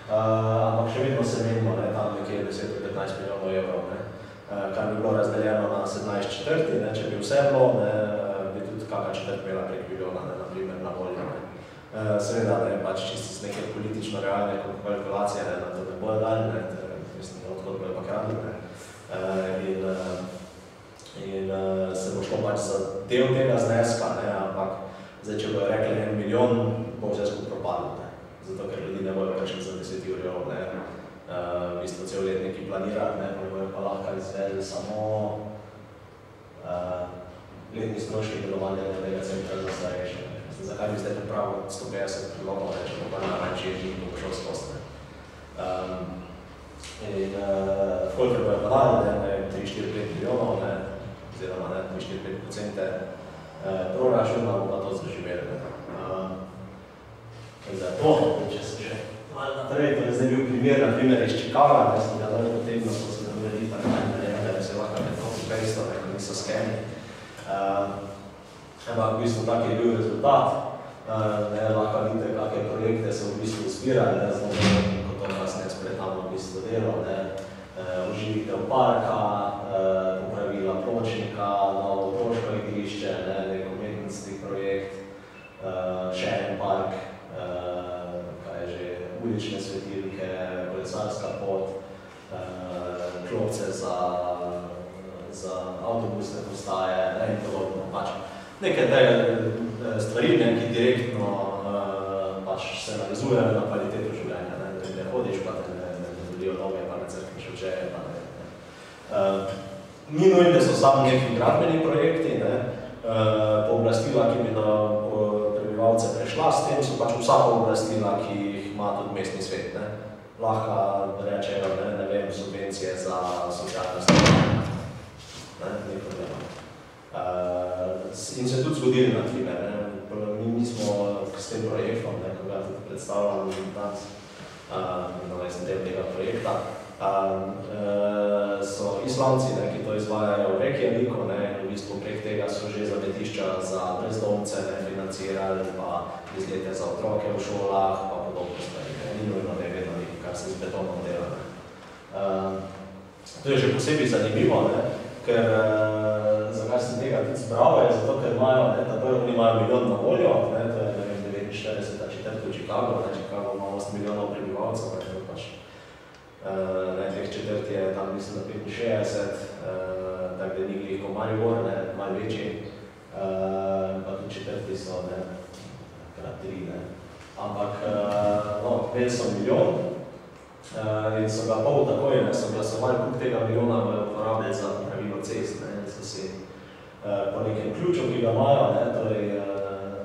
Ampak še vedno se menimo tam nekje 10-15 milijonov evrov. Kar bi bilo razdeljeno na 17/4, če bi vse bilo, bi tudi kakšna četrt imela prek milijona, naprimer na voljo. Seveda, pač čisto z neke politično realne kalkulacije, na to ne bojo dali, mislim, odhod bojo pa kradli. In se bo šlo pač za del tega zneska, ampak zdaj, če bojo rekli 1 milijon, bo vse skupaj propadlo. Zato, ker ljudi ne bojo več za 10 jurjev, v bistvu cel let nekaj planirati, bojo pa lahko izvedli samo letni stroški delovanja tega centra za starejše. Zakaj bi zdaj pripravil 150 predlogov, če bo pa najmanjši jih bo šel skozi. In koliko bojo pa dali, 3-4-5 milijonov, oziroma 3-4-5% proračuna, bo pa to zaživeli. Zato, če se še malo naprej, to je zdaj bil primer, naprimer iz Chicaga, da sem ga dali potrebno, ko se da urediti tako najmanj, da se lahko ne copy-paste, ko niso skeni. Ampak v bistvu tak je bil rezultat. Lahko vidite, kakšne projekte se v bistvu zbirajo, zelo kot to kasneje spletamo v bistvu delo. Oživitev parka, popravila pločnika, novo otroško igrišče, nek umetniški projekt, še en park, ulične svetilke, kolesarska pot, klopce za avtobusne postaje in podobno. Nekaj tega stvari, ki direktno se navezujejo na kvaliteto življenja. Da ne hodiš, pa te ne dolijo noge, pa ne crkneš očeje. Ni nujno, da so samo neki gradbeni projekti, ne, pooblastila, ki bi na prebivalce prešla, s tem so pač vsa pooblastila, ki jih ima tudi mestni svet. Ne. Lahko rečejo, ne vem, subvencije za socialne stanovanja. Ni problema. In se tudi zgodili na primer, ne. Mi smo s tem projektom, ne, ko ga tudi predstavljamo danes, na del tega projekta, so Islandci, ne, ki to izvajajo v Reykjaviku, ne, v bistvu prek tega so že zavetišča za brezdomce, ne, financirali, pa izlete za otroke v šolah, pa podobno stvari. Ni nujno, da je vedno nekaj, kar se z betonom dela. Ne. To je že posebej zanimivo, ne, ker zakaj sem tega tudi zbral, je zato, ker imajo, ne, ta prvi imajo milijon na voljo, ne, to je 49. četrti v Chicago, ne, Chicago ima 8 milijonov prebivalcev, ne, pač teh četrti je tam, mislim, da 65, tako da ni glih kot Maribor, ne, malo večji, pa tudi četrti so, ne, krat 3, ne. Ampak, no, imeli so milijon in so ga pol takoj, ne, so glasovali, koliko tega milijona bojo uporabljali za pravilo cest, ne, so si po nekem ključu, ki ga imajo, ne, torej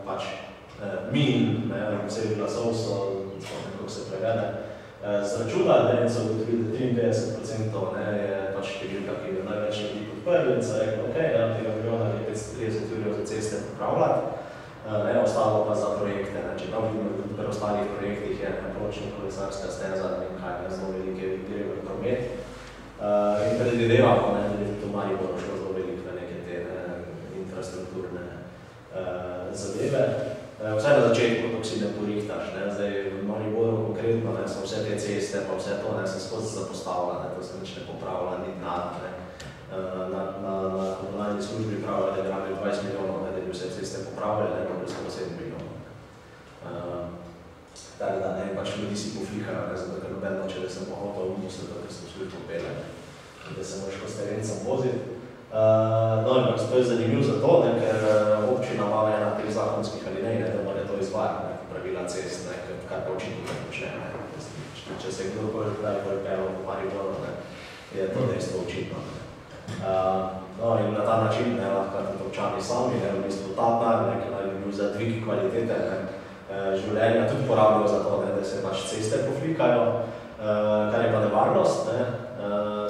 pač min, ne, vseh glasov so, kako se prevede, zračunali, ne, in so ugotovili, da 53% ne, je pač številka, ki je največ ljudi podprli in so rekli, ok, tega milijona je 530 jurjev za ceste popravljati, ne, ostalo pa za projekte, ne, čeprav vidimo, da tudi pri ostalih projektih je poročna kolesarska steza, ne vem kaj, zelo velike direktni promet. In predvidevamo, ne, da je to Mariboru šlo zelo veliko neke te infrastrukturne zadeve. Vsaj na začetku, ko si ne porihtaš, ne, zdaj v Mariboru konkretno, ne, so vse te ceste, pa vse to, ne, se skozi zapostavlja, ne, to se nič ne popravlja, ni dna, ne. Na komunalni službi pravijo, da je rabijo 20 milijonov, ne, da bi vse ceste popravili, ne, pa bi samo 7 milijonov. Tako da, ne, pač ljudi si poflikajo, ne, zato ker noben noče, da sem pohotel v Musu, zato ker sem šli popele, da se moraš ko s terencem voziti. No, in pač to je zanimiv zato, ne, ker občina ima ena teh zakonskih alinej, ne, da mora to izvajati, ne, pravila cest, ne, kar pa očitno ne počne, ne. Če se kdorkoli kdajkoli pel v Mariboru, ne, je to dejstvo očitno. No, in na ta način, ne, lahko tudi občani sami, ne, v bistvu ta dan, ne, ki naj bi bil za dvig kvalitete, ne, življenja tudi porabijo za to, ne, da se pač ceste poflikajo, kar je pa nevarnost, ne,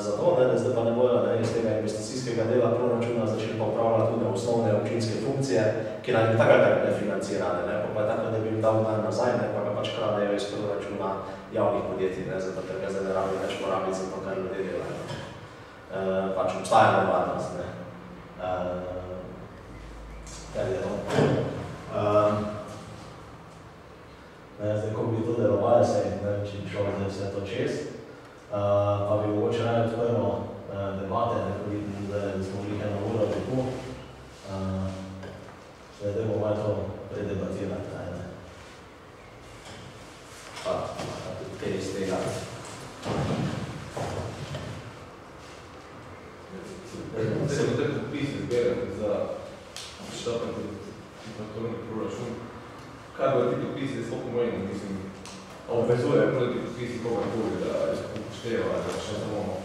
zato, ne, da zdaj pa ne bojo, ne, iz tega investicijskega dela proračuna začeli pa upravljati tudi osnovne občinske funkcije, ki naj bi tako nefinancirane, ne, pa je tako, da bi jim dal dan nazaj, ne, pa ga pač kradejo iz proračuna javnih podjetij, ne, zato ker ga zdaj ne rabi več porabiti za to, kar ljudje delajo. Pač obstaja nevarnost, ne. Kaj je to? Zdaj, ko bi to delovali, če bi šel zdaj vse to čez, pa bi mogoče raje odprlo debate, ko vidim, da smo bili eno uro tako. Zdaj, da bomo malo to predebatirati, ne. Pa tudi kaj iz tega. Se bo te podpisi zbirati za štapati infrastrukturni proračun. Kaj bodo ti podpisi so pomembni, mislim, obvezuje proti ti podpisi koga-koli, da upošteva, da še ne bomo.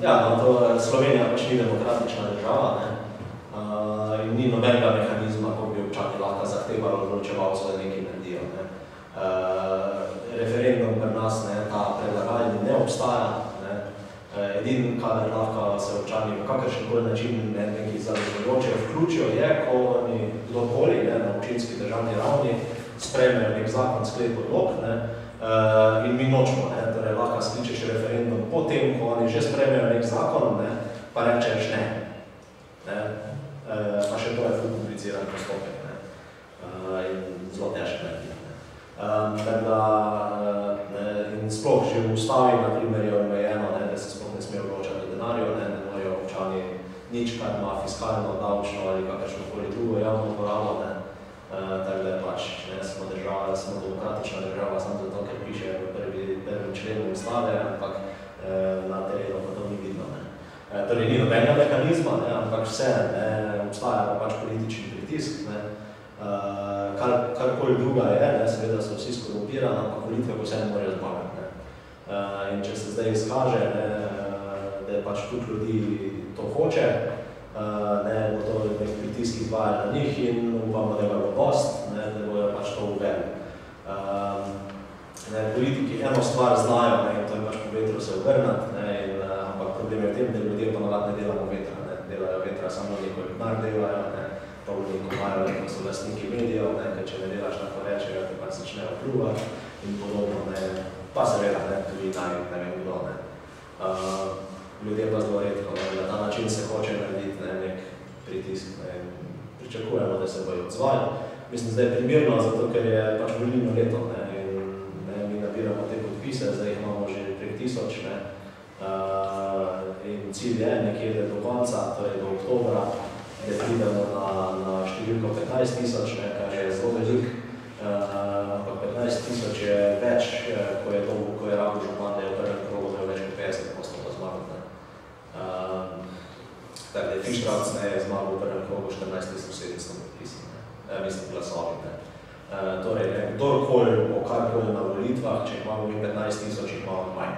Ja, no, to Slovenija pač ni demokratična država, ne, in ni nobenega mehanizma, ko bi občani lahko zahtevali odločevalcev, da nekaj naredijo, ne. Referendum pri nas, ne, ta predlaganje ne obstaja, ne. Edin, kadar lahko se občani v kakršenkoli način neki zavezujoče vključijo, je, ko oni kdorkoli, ne, na občinski državni ravni sprejmejo nek zakon, sklep odlok, ne, in mi nočemo, ne, torej lahko skličeš referendum potem, ko oni že sprejmejo nek zakon, ne, pa rečeš ne, ne, pa še to je ful kompliciran postopek, ne, in zelo težko narediti, ne. Tako da, in sploh že v ustavi, na primer, je omejeno, ne, da se sploh ne sme odločati o denarju, ne morajo občani nič, kar ima fiskalno, davčno ali kakršnokoli drugo javno porabo, ne. Tako da pač, ne, smo država, smo demokratična država, samo zato, ker piše v prvem členu ustave, ampak na terenu pa to ni vidno, ne. Torej ni nobenega mehanizma, ne, ampak vse, ne, obstaja pač politični pritisk, ne. Karkoli druga je, ne, seveda so vsi skorumpirani, ampak volitve ko vse ne morajo zbaviti, ne. In če se zdaj izkaže, ne, da pač tudi ljudi to hoče, bo to nek pritisk izvajali na njih in upamo, da ga bo dost, da bojo pač to uvedli. Politiki eno stvar znajo, in to je pač po vetru se obrnati, ampak problem je v tem, da ljudje pa navadne delamo vetra, delajo vetra samo nekaj denar delajo, pa v neko imajo, ko so lastniki medijev, ker če ne delaš tako rečejo, te pač začnejo pljuvati in podobno, pa seveda, tudi ne vem kdo. Ljudje pa zelo redko, na ta način se hoče narediti nek pritisk in pričakujemo, da se bojo odzvali. Mislim, zdaj je primerno, zato ker je pač volilno leto in mi nabiramo te podpise, zdaj jih imamo že prek 1000 in cilj je nekje do konca, torej do oktobra, da pridemo na številko 15 000, kar je zelo velik, ampak 15 000 je več, ko je Rado župan, da je v prvem krogu imel več kot 50% pa zmagal. Tako da je Fištravc zmagal v prvem krogu 14 700 podpisov, mislim glasovi. Torej, kdorkoli o karkoli na volitvah, če imamo mi 15 000, jih imamo manj.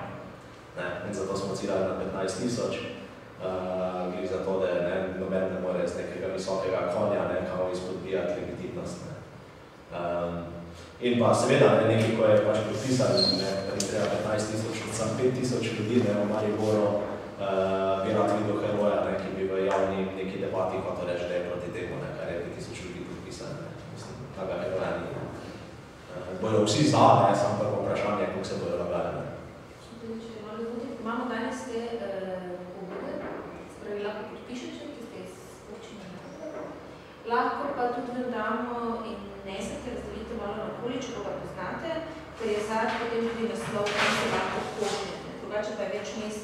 In zato smo ciljali na 15 000, gre za to, da noben ne more z nekega visokega konja kao izpodbijati legitimnost. In pa seveda nekaj, ko je pač podpisan, da ni treba 15 000, kot sam 5 000 ljudi, v Mariboru bi rad videl heroja, ki bi v javni neki debati hotel reči, da je proti temu, kar je 5 000 ljudi podpisan. Mislim, tega heroja ni. Bojo vsi za, samo prvo vprašanje, kako se bojo lagali. Imamo danes te pobude, spravi lahko podpišete, ki ste iz občine. Lahko pa tudi vam damo in nesete, razdelite malo na okoli, če ga poznate, ker je zadnji potem tudi naslov, ki se lahko pošlje. Drugače pa je več mest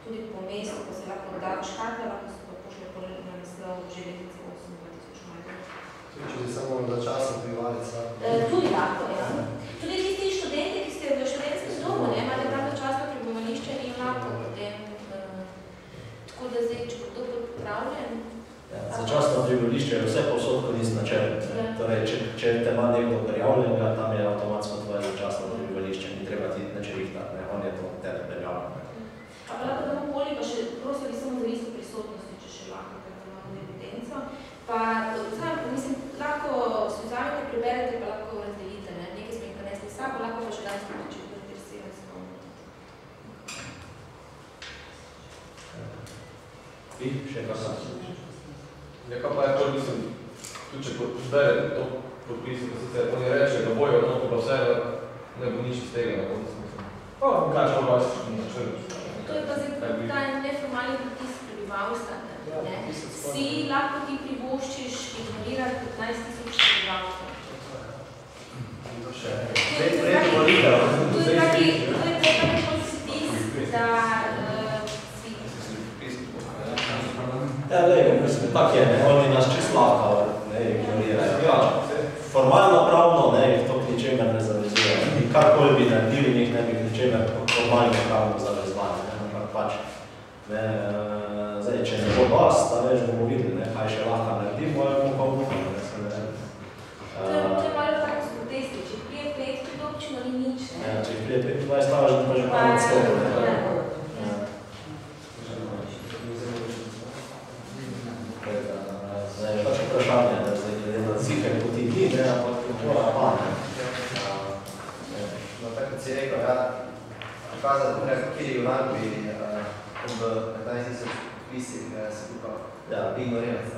tudi po mestu, ko se lahko da škatla, lahko se pa pošlje na naslov železnice 8-2000 majdo. Če si samo začasno privalec, tudi lahko, ja. Tudi tisti študenti, ki ste v študentskem domu, imate tam začasno prebivališče in lahko potem. Tako da zdaj, če bo to pripravljen. Začasno prebivališče je vse povsod, ko nisi načelen. Torej, če te ima nekdo prijavljenega, tam je avtomatsko tvoje začasno prebivališče, ni treba ti nič rihtati, on je to tebe prijavljen. A pa lahko damo poli, pa še prosili samo za listo prisotnosti, če še lahko, ker imamo evidenco. Pa, mislim, lahko si vzamete, preberete, pa lahko razdelite, nekaj smo jih prinesli sabo, lahko pa še danes tudi, če bo interesirajo spomniti. Vi, še kaj? Neka pa je to, mislim, tudi če zberete to podpise, pa sicer oni reče, da bojo odnoto pa vse, ne bo nič iz tega na koncu smisla. Kaj če vas način? To je pa zdaj ta neformalni podpis prebivalstva. Vsi lahko ti privoščiš ignorirati 15 000 prebivalstva. To je taki podpis, da tak je, oni nas čisto lahko ignorirajo. Formalno pravno jih to ničemer ne zavezuje. Karkoli bi naredili, njih ne bi ničemer formalno pravno zavezvali. Ampak pač, zdaj, če ne bo dost, da več bomo videli, kaj še lahko naredimo, ali bomo pa upamo. To je malo tako s protesti. Če prije 5 tudi občino ni nič. Če prije 25 stavaš, pa že malo odstopu. Pač vprašanje, da zdaj glede na cikel poti ni, ampak mora pa. No, tako kot si rekel, pokazati, kateri junak bi v 15 000 podpisih se tukaj ignorirati.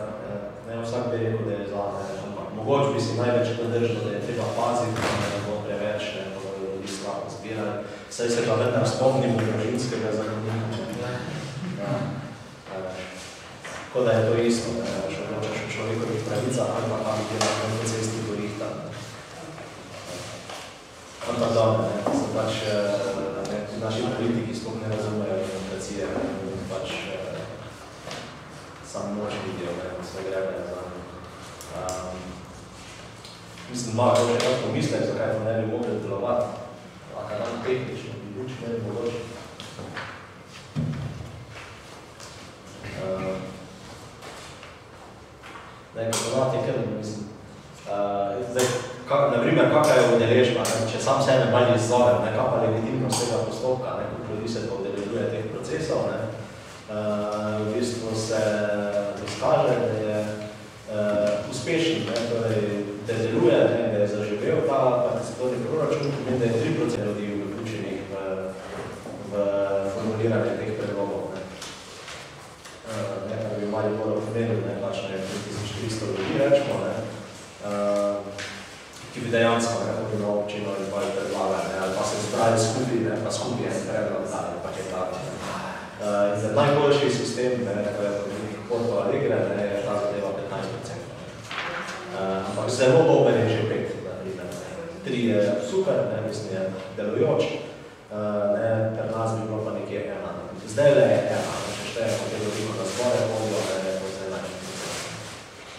Vsak bi rekel, da je zlata, ampak mogoče bi si največ podržal, da je treba paziti, da ne bo preveč, da bodo ljudi slabo zbirali. Saj se pa vedno spomnimo družinskega zakonika. Tako da je to isto, še odločaš o človekovih pravicah, ali pa kam ti lahko po cesti gorihta. Ampak dobro, so pač naši politiki sploh ne razumejo demokracije, pač sam moč vidijo, vse grebejo za njim. Mislim, malo še kaj pomislek, zakaj to ne bi mogli delovati, lahko nam tehnično bi luč ne bi mogoče. Kako je, mislim, naprimer, kakva je udeležba, če sam sebe malo izzovem, kakva je legitimnost tega postopka, koliko ljudi se pa udeležuje teh procesov, v bistvu se izkaže, da je uspešen, torej, da deluje, da je zaživel ta participativni proračun, pomeni, da je 3% ljudi vključenih v formuliranje teh predlogov. Kar bi mali bolj pomenil, pač 3300 ljudi rečemo, ki bi dejansko nekako na občino ali pa predlagali, ali pa se zbrali skupaj, pa skupaj en predlog dali, pa je tako. In najboljši sistem, ko je Porto Alegre, je ta zadeva 15%. Ampak zelo dober je že 5, 3 je super, mislim je delujoč, per nas bi bilo pa nekje 1. Zdaj le je 1, če štejemo, te dobimo na zbore, hodijo, to se najbolj.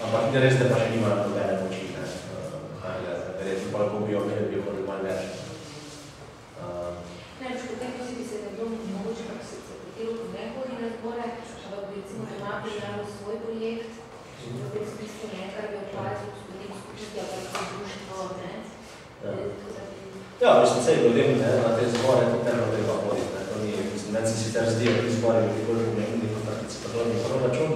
Ampak res, da pa še nimajo nobene moči, verjetno pa lahko bi omeli, bi hodili manj več. Potem bi se nekdo mogoče, kako se pretelo, ne hodi na zbore, ampak bi recimo doma pripravil svoj projekt, v smislu nekaj bi opazil v spodnjem skupnosti, ali pa društvo, ne? Ja, mislim, sej ljudem na te zbore to temno treba hoditi. Meni se sicer zdi, da ti zbori bi bolj pomembni kot participativni proračun,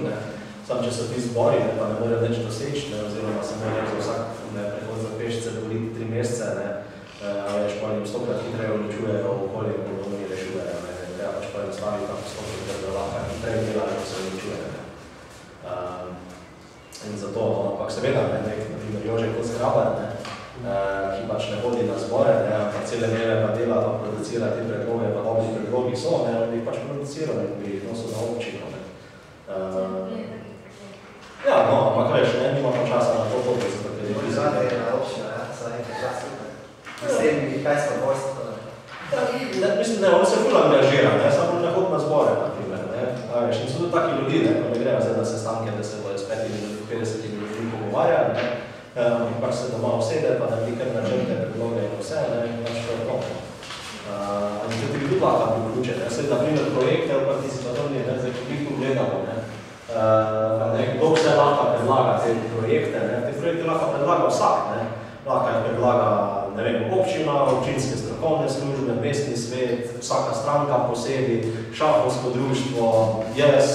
sam če so ti zbori, pa ne morajo nič doseči, oziroma se morajo za vsak prehod za pešce dovoliti 3 mesece, ali veš, pa jim 100krat hitreje vločujejo okolje, ko oni rešujejo. Treba pač pa enostaviti tam 100krat, da lahko hitreje delajo, ko se vločujejo. In zato, ampak seveda, naprimer Jože Kocgrabar, ki pač ne hodi na zbore, pa cele dneve pa dela, pa producira te predloge, pa dobri predlogi so, on bi pač producirali in bi nosil na občino. Ja, no, ampak veš, nima pa časa na to potem, zato ker je tudi zadnje je na občino, za nekaj časa. Naslednji, kaj smo vojstvo? Mislim, da on se ful angažira, samo ne hodi na zbore, naprimer. In so tudi taki ljudi, ko ne grejo zdaj na sestanke, da se bojo s 50 ljudi pogovarjali, pač se doma usede, pa naredi kar načrte, predloge in vse, in pač to je to. In tudi tudi lahko bi vključen. Saj, naprimer, projekte v participativni, zdaj, ki jih tu gledamo, kdo vse lahko predlaga te projekte, te projekte lahko predlaga vsak, lahko je predlaga, ne vem, občina, občinske strokovne službe, mestni svet, vsaka stranka posebej, šahovsko društvo, jaz,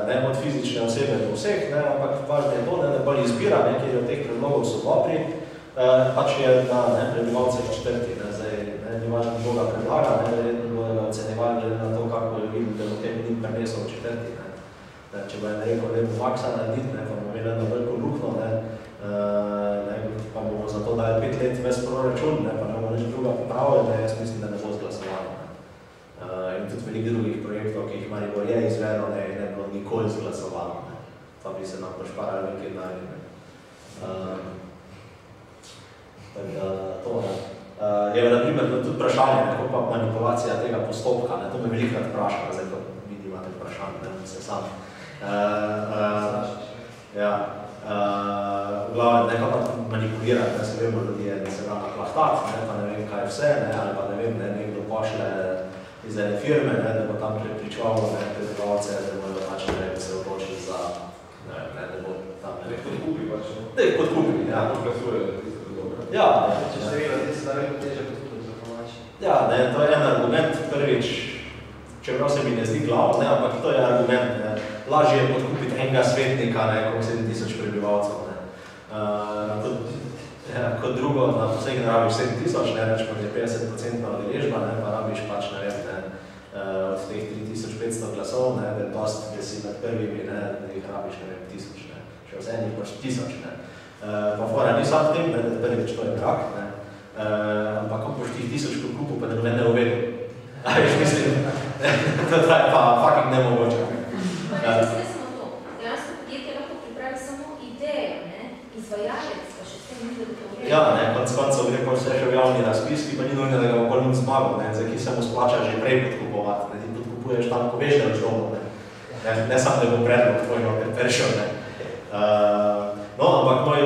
ne od fizične osebe do vseh, ampak važno je to, da bolj izbira, kjer je od teh predlogov so dobri, pač je na prebivalce v četrti. Zdaj, ni važno, kdo ga predlaga, verjetno bodo ocenjevali glede na to, kako je videl, da v tem ni prenesel v četrti. Če bo je rekel, da bo maksa narediti, pa bomo imeli eno veliko lukno, pa bomo zato dali 5 let ves proračun, pa ne bomo nič druga popravili, jaz mislim, da ne bo zglasovano. In tudi veliko drugih projektov, ki jih Maribor je izvedel, ne bilo nikoli zglasovano. Pa bi se nam pošparali nekaj dali. Tako da to, je na primer tudi vprašanje, kako pa manipulacija tega postopka, to me velikrat vpraša, zdaj ko vidi imate vprašanje, ne se sam. V glavnem, nekako manipulirati, se vemo ljudje, da se da naplahtati, pa ne vem kaj vse, ali pa ne vem, nekdo pošle iz ene firme, da bo tam prepričval prebivalce, da bodo pač se odločili za, da bo tam podkupi pač, da jih podkupi, ja. Odglasuje tiste predloge. Ja, če ste videli, da se da veliko teže podkupiti za pomoč. Ja, to je en argument, prvič, čeprav se mi ne zdi glavo, ampak to je argument, lažje je podkupiti enega svetnika, kot 7000 prebivalcev. Kot drugo, na poslednji ne rabiš 7000, rečemo, da je 50% odeležba, pa rabiš pač, ne vem, od teh 3500 glasov, da je dost, da si med prvimi, da jih rabiš, ne vem, 1000, še vse njih pač 1000. Pa fora ni sam v tem, da prvič to je drag, ampak ko boš tih 1000 podkupov, pa ne uvedel. A veš, mislim, to je pa fucking nemogoče. Ne samo to, dejansko podjetje lahko pripravi samo idejo, izvajalec, pa še s tem ni, da bi to vredi. Ja, konc koncev gre pa vse še v javni razpis, ki pa ni nujno, da ga okolj zmagal, za ki se mu splača že prej podkupovati. Ti podkupuješ tam, ko veš, da boš dobro. Ne samo, da bo predlog tvojno prešel. No, ampak moj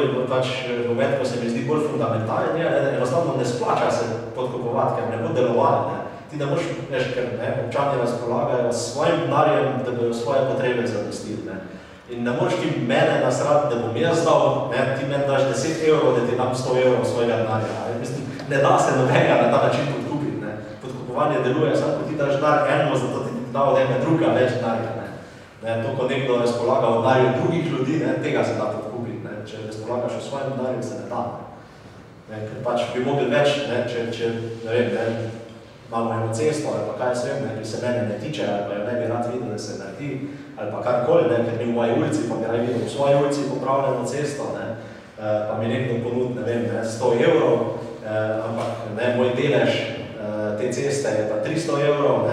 moment, ko se mi zdi bolj fundamentalen, enostavno ne splača se podkupovati, ker ne bo delovati. Ti ne moš, ker občani razpolagajo s svojim denarjem, da bojo svoje potrebe zadostili. In ne moš ti mene nasrati, da bom jaz dal, ti meni daš 10 evrov, da ti dam 100 evrov svojega denarja. Mislim, ne da se nobenega na ta način podkupiti. Podkupovanje deluje, samo ko ti daš denar eno, zato ti dal nekaj druga več denarja. To, ko nekdo razpolaga o denarju drugih ljudi, tega se da podkupiti. Če razpolagaš o svojem denarju, se ne da. Ker pač bi mogli več, če ne vem, imamo eno cesto ali pa kaj svem, ki se mene ne tiče, ali pa jo ne bi rad videl, da se naredi, ali pa karkoli, ker mi v moji ulici, pa bi rad videl v svoji ulici popravljeno cesto, pa mi nekdo ponud, ne vem, 100 evrov, ampak moj delež te ceste je pa 300 evrov,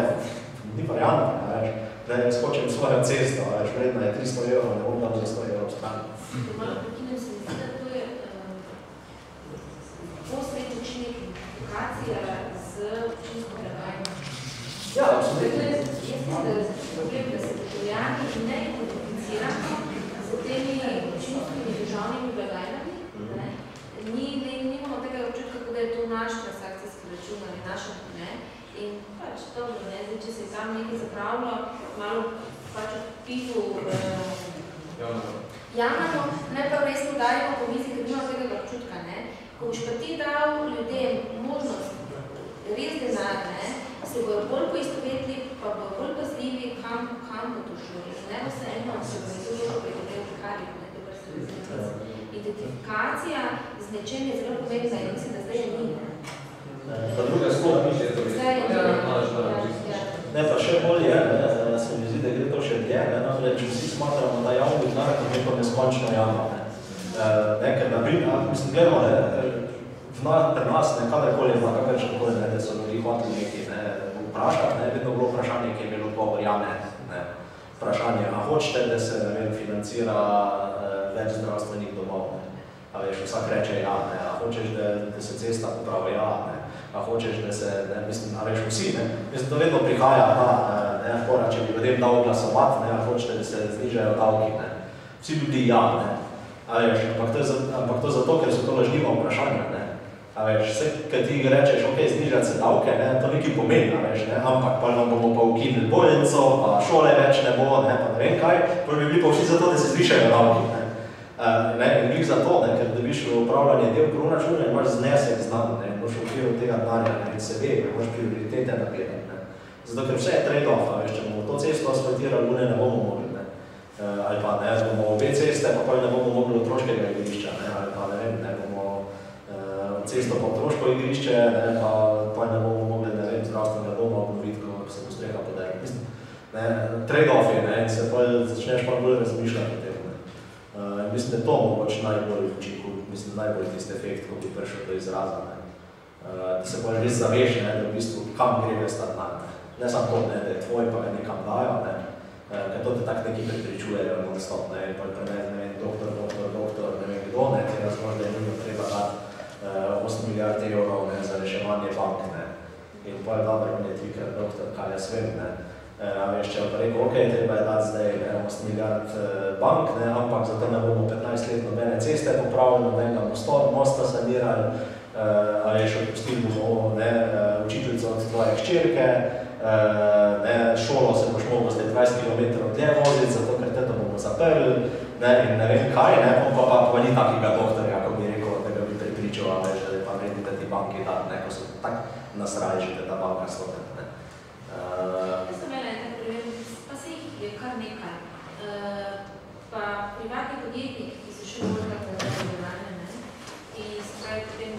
ni varianta, jaz hočem svojo cesto, vredna je 300 evrov, ne bom dal za 100 evrov stran. Malo prekinem se mi zdi, da to je posredni učinek identifikacija z občinsko blagajno. Ja, absolutno. Jaz mislim, da je problem, da se državljani ne identificiramo z temi občinskimi državnimi blagajnami. Nimamo tega občutka, da je to naš transakcijski račun ali naša, in pač dobro, če se je tam nekaj zapravilo, malo pač v pivu jamamo, ne pa resno dajemo po mizi, ker nimamo tega občutka. Ko boš pa ti dal ljudem možnost res denar, se bojo bolj poistovetli, pa bojo bolj pazljivi, kam bo to šlo. Ne bo se eno, se bo to šlo preko tega priharjev, dober se različnost. Identifikacija z nečem je zelo pomembna in mislim, da zdaj je ni. Pa druga sklopa mišlje, to bi ne, pa še bolj je, se mi zdi, da gre to še dlje, namreč vsi smatramo, da javni denar je neko neskončno jama. Ker mislim, gledamo, pri nas, kadarkoli je kakršnokoli, da so ljudi hoteli nekaj vprašati, vedno bilo vprašanje, ki je imelo odgovor, ja ne. Vprašanje, a hočete, da se financira več zdravstvenih domov? A veš, vsak reče ja, a hočeš, da se cesta popravi, ja, a hočeš, da se, mislim, a veš, vsi, mislim, to vedno prihaja fora, če bi ljudem dal glasovati, a hočete, da se znižajo davki, vsi ljudi ja, a veš, ampak to zato, ker so to lažniva vprašanja, a veš, vse, kad ti rečeš, ok, znižati se davke, to nekaj pomeni, a veš, ampak pa nam bomo pa ukinili bolnico, pa šole več ne bo, pa ne vem kaj, pa bi bili pa vsi zato, da se zvišajo davki, in glih zato, ker dobiš v upravljanje del proračuna in imaš znesek znan, boš v okviru tega denarja in se ve, imaš prioritete nagledati. Zato, ker vse je trade-off, če bomo to cesto asfaltirali, ne bomo mogli, ali pa bomo obe ceste, pa ne bomo mogli otroškega igrišča, ali pa ne bomo cesto pa otroško igrišče, pa ne bomo mogli, zdravstvenega doma obnoviti, ko se bo streha podarila. Trade-off je, in se začneš pa bolj razmišljati o tem. Mislim, da je to mogoče najbolj učinkovit, mislim, najbolj tisti efekt, ko bi prišel do izraza. Da se bolj res zaveš, da v bistvu kam gre ves ta denar. Ne samo to, da je tvoj, pa ga nekam dajo, ker to te tak neki prepričujejo non-stop, pa ne vem, doktor, ne vem kdo, ti razmož, da je nujno treba dati 8 milijard evrov za reševanje bank. In pa je dobro, on je trikrat doktor, kaj jaz vem, veš, če pa rekel, ok, treba je dati zdaj 8 milijard bank, ampak zato ne bomo 15 let nobene ceste popravili, nobenega mosta sanirali, veš, odpustili bomo učiteljico od tvoje hčerke, šolo se boš mogel zdaj 20 km dlje voziti, zato ker te to bomo zaprli, in ne vem kaj, pa ni takega doktorja, ko bi rekel, da ga bi pripričal, veš, da je pa vredni, da ti banki dati, ko so tak nasraji, že da banka stopi. Jaz sem imela en problem, pa se jih je kar nekaj. Pa privatni podjetniki, ki so še možda generalne, ki se pravi potem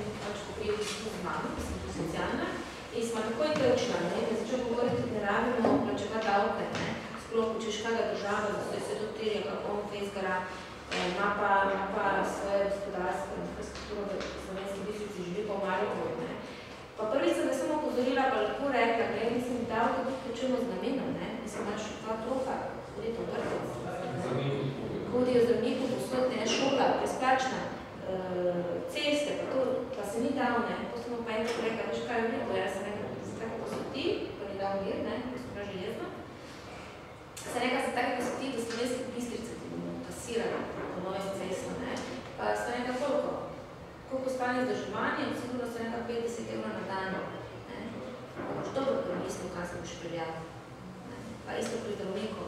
pokrijejo z mano, ki sem tu socialna, in smo takoj trčila, me začel govoriti, da ne rabimo plačevati davke, sploh učeškaga država, zato se to terja, kako on fejsgara, ima pa svoje gospodarstvo, infrastrukturo, v Slovenski Bistrici želi pa v Mariboru. Pa prvič sem, da sem opozorila, pa lahko rekla, mislim, davke tudi plačujemo z namenom, mislim, imaš dva otroka, hodite v vrtec, hodijo zdravniku posod, šola, brezplačna, ceste, pa se ni dal, to sem pa enkrat rekla, veš kaj je vredno, jaz sem rekla, da se tako posoti, pa ni dal mir, ko sem prav železna, sem rekla, se tako posoti, da Slovenske Bistrice ti bomo pasirali po novem cestu, pa sem rekla, koliko stane vzdrževanje, sigurno se nekaj 50 evrov na dan. Boš dobro premislil, kaj se boš priljal. Pa isto pri zdravniku.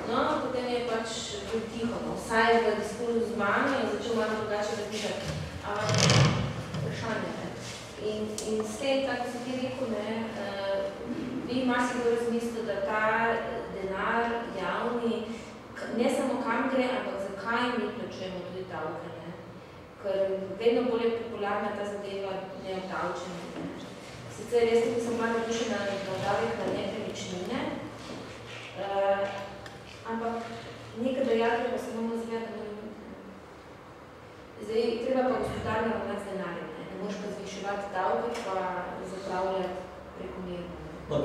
No, potem je pač bil tiho, vsaj v diskurzu z mano in začel malo drugače razmišljati. Vprašanje. In s tem, tako si ti rekel, vi marsikdo razmislil, da ta ne samo kam gre, ampak zakaj mi plačujemo tudi davke. Ker vedno bolj je popularna ta zadeva neobdavčenja. Sicer jaz tudi sem bila navdušena na davek na nepremičnine, ampak nekaj dejatve pa se moramo zavedati, da zdaj treba pa gospodarno ravnati z denarjem. Ne moreš pa zviševati davke, pa zapravljati prekomerno. No,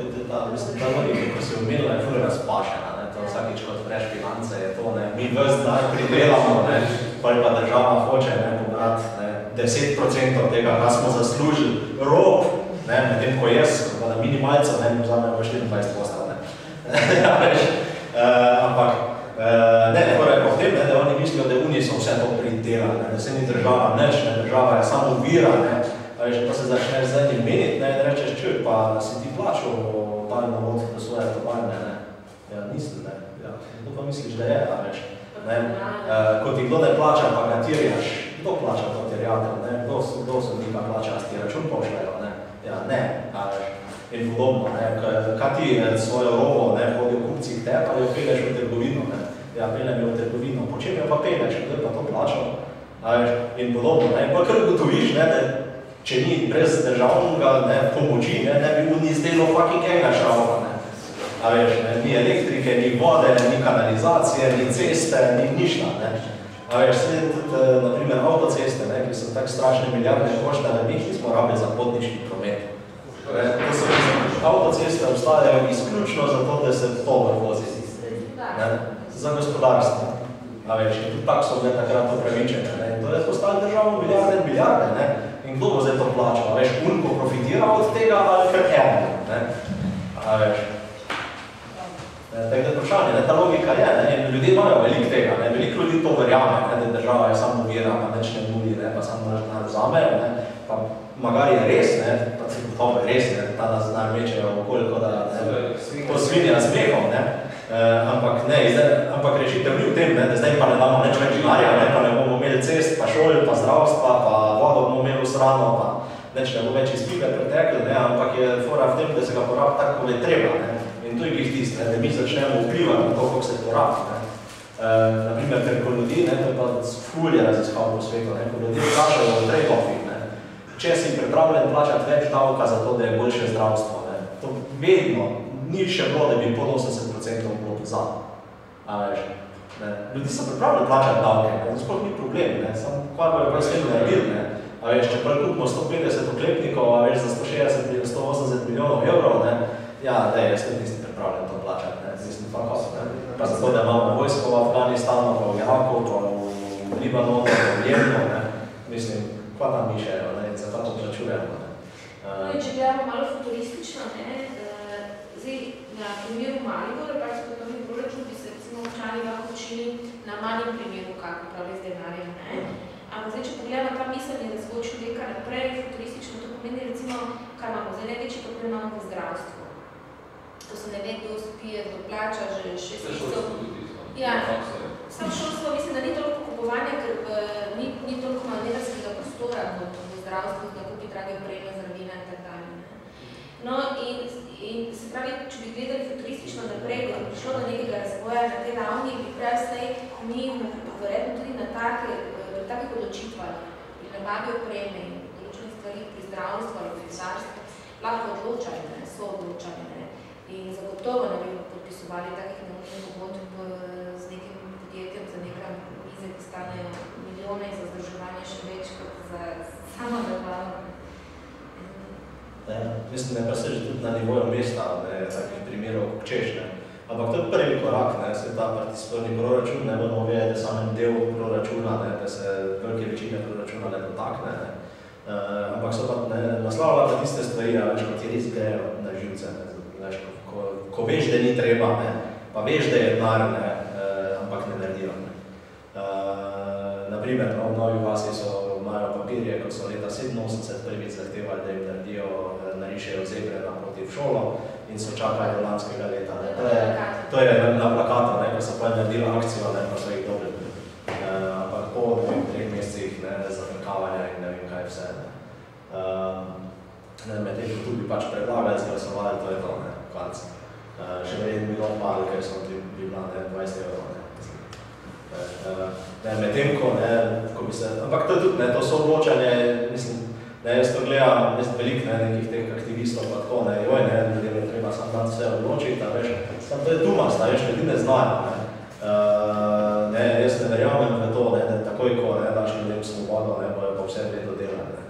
mislim, ta logika, ko si omenila, je ful razpašena. To vsakič, ko odpreš finance, je to, ne, mi ves denar pridelamo, ne, pa država hoče, ne, pobrati, ne, 10% tega, kar smo zaslužili, rob, ne, medtem ko jaz, na minimalco, ne, vzamem pa 24%, ne. Ja, veš, ampak, ne, torej po tem, ne, da oni mislijo, da oni so vse to pridelali, ne, da se ni država neč, ne, država je samo vira, ne, a veš, pa se začneš z enim meniti, ne, in rečeš, čuj, pa si ti plačal daljno vod do svoje tovarne, ne. Ja, nisem, ne. Ja, kdo pa misliš, da je, a veš, ne. Ko ti kdo ne plača, pa ga tirjaš, kdo plača to terjatev, ne, kdo so ti pa plača, ti račun pošljajo, ne. Ja, ne, a veš, in podobno, ne, kaj ti svojo robo, ne, hodijo kupci k tebi, ali jo peleš v trgovino, ne. Ja, pelem jo v trgovino, po čem jo pa peleš, kdo je pa to plačal, a veš, in podobno, ne, pa kar ugotoviš, ne, da če ni brez državnega, ne, pomoči, ne bi ni zdelo fucking enega šrava, ne. A veš, ne, ni elektrike, ni vode, ni kanalizacije, ni ceste, ni ništa, ne. A veš, sledi tudi, naprimer, avtoceste, ne, ki so tak strašne milijarde koštane, mi nismo rabili za potniški promet. Avtoceste obstajajo izključno zato, da se tovor vozi, ne, za gospodarstvo. A veš, in tudi tako so bile takrat upravičene, ne, in to je postali državo milijarde, ne. In kdo bo zdaj to plačal? A veš, ko profitira od tega ali kar eno, ne? A veš? Tako da vprašanje, ne? Ta logika je, ne? In ljudje imajo veliko tega, ne? Veliko ljudi to verjame, ne? Da država je samo vira, pa neč ne nudi, ne? Pa samo zamejo, ne? Pa magari je res, ne? Pa se gotovo je res, ne? Ta nas znar mečejo okoliko, da posvinja z mehom, ne? Ampak ne, ampak rešitev ni v tem, ne? Da zdaj pa ne damo neč več denarja, ne? Pa ne bomo imeli cest, pa šol, pa zdravstva, pa vodo bomo imeli usrano, pa neč ne bo več iz pipe pretekli, ne? Ampak je fora v tem, da se ga porabi tako, kot je treba, ne? In to je glih tist, ne? Da mi začnemo vplivati na to, kako se porabi, ne? Naprimer, ker ko ljudi, ne? To je pa ful je raziskav po svetu, ne? Ko ljudje vprašajo o trade-offih, ne? Če si pripravljen plačati več davka za to, da je boljše zdravstvo, ne? To vedno ni še bilo, da bi pod 80% bilo za. A veš, ne? Ljudi so pripravljeni plačati davke, ne? Sploh ni problem, ne? Samo kvar bojo pa s tem naredili, ne? A veš, če prvi kupimo 150 oklepnikov, a veš, za 180 milijonov evrov, ne? Ja, dej, jaz tudi nisem pripravljen to plačati, ne? Mislim, fuck off, ne? Pa zato, da imamo vojsko v Afganistanu, pa v Iraku, pa v Libanonu, pa v Jemnu, ne? Mislim, kva tam mišejo, ne? In zakaj to plačujemo, ne? Če gledamo malo futuristično, ne? Zdaj, na primeru Maribora, pač s podobnim proračun bi se recimo občani lahko učili na manjem primeru, kako pravi z denarjem, ne? Ampak zdaj, če pogledamo ta miselni razvoj človeka naprej, futuristično, to pomeni recimo, kaj imamo, zdaj največji problem imamo v zdravstvu. To se ne ve, kdo spije, kdo plača, že 6 mesecev. Ja, sam šolstvo mislim, da ni toliko kupovanja, ker ni toliko manevrskega prostora kot v zdravstvu, da kupi drage opreme, zdravila in tak dalje. No in se pravi, če bi gledali futuristično naprej, ko bi prišlo do nekega razvoja na tej ravni, bi pravi mi verjetno tudi na takih odločitvah, pri nabavi opreme in določenih stvari pri zdravstvu ali pri gozdarstvu, lahko odločali, ne, so odločali, ne. In zagotovo ne bi podpisovali takih neumnih pogodb z nekim podjetjem za nekaj mize, ki stanejo milijone in za vzdrževanje še več kot za samo nabavo. Mislim, da pa se že tudi na nivoju mesta, ne, takih primerov češ, ne. Ampak to je prvi korak, ne, se ta participativni proračun, ne bomo vedeti, da samem del proračuna, ne, da se velike večine proračuna ne dotakne, ne. Ampak so pa naslavlja pa tiste stvari, veš, kot ti res grejo na živce, ne, veš, ko veš, da ni treba, ne, pa veš, da je denar, ne, ampak ne naredijo, ne. Naprimer, no, v Novi Vasi imajo papirje, ko so leta 87 prvič zahtevali, da jim narišejo zebre naproti v šolo in so čakali do lanskega leta. Ne. To je na plakatu, ne, ko so pa naredili akcijo, ne, pa so jih dobili. Ampak po 2-3 mesecih zafrkavanja in ne vem kaj vse. Medtem, ko tu bi pač predlagali, zglasovali, to je to, ne, konc. Še verjetno bi bilo padli, ker so bi bila 20 evrov, ne. Medtem ko bi se, ampak to je tudi, to so odločanje, mislim, jaz to gledam, veliko nekih teh aktivistov pa tako, joj, ljudem je treba sam dan vse odločiti, veš, sam to je dumast, veš, ljudi ne znajo, jaz ne verjamem v to, da takoj, ko daš ljudem svobodo, bojo pa vse vedno delati,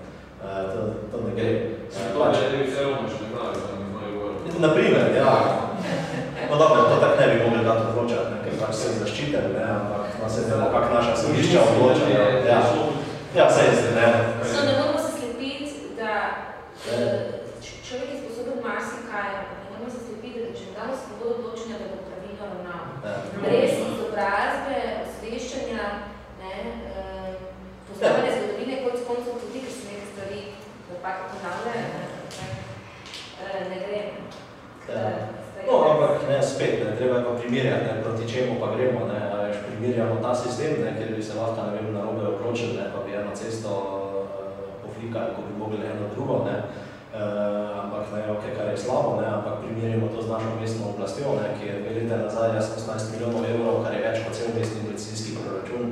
to ne gre. Naprimer, ja. No dobro, to tak ne bi mogli dati odločati, ker pač se zaščitili, ampak se vemo, kak naša sodišča odločajo. Ja, se je, ne moramo se slepiti, da človek je sposoben marsikaj, ne moramo se slepiti, da če mu damo svobodo odločenja, da bo pravilno ravnal. Brez izobrazbe, osveščanja, poznavanja zgodovine, kot s koncem tudi, ker se neke stvari napak ponavljajo, ne gre. No, ampak spet, treba pa primerjati, proti čemu pa gremo, primerjamo ta sistem, ker bi se lahko, narobe odločili, pa bi eno cesto poflikali, ko bi mogli eno drugo, ampak kar je slabo, ampak primerjamo to z našo mestno oblastjo, ki je 2 leta nazaj 18 milijonov evrov, kar je več kot cel mestni medicinski proračun,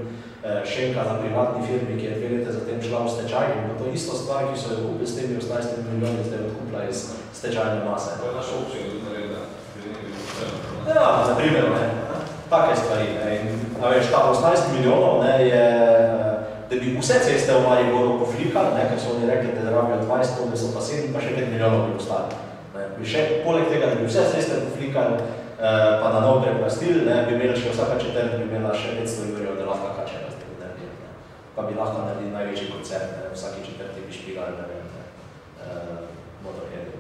šenka na privatni firmi, ki je 2 leta zatem šla v stečaj, in to isto stvar, ki so jo kupili s temi 18 milijoni, zdaj odkupila iz stečajne mase. To je naša občina tudi naredila. Ja, na primer, take stvari. Ta 18 milijonov je, da bi vse ceste v Mariboru poflikali, ker so oni rekli, da rabijo 20, da so pa 7, pa še 5 milijonov bi ostali. Poleg tega, da bi vse ceste poflikali, pa na nov preplastili, bi imeli še vsaka četrt, bi imela še 500 jurjev, da lahko kače razdeliti. Pa bi lahko naredili največji koncert, vsaki četrti bi špigali, motorheadi.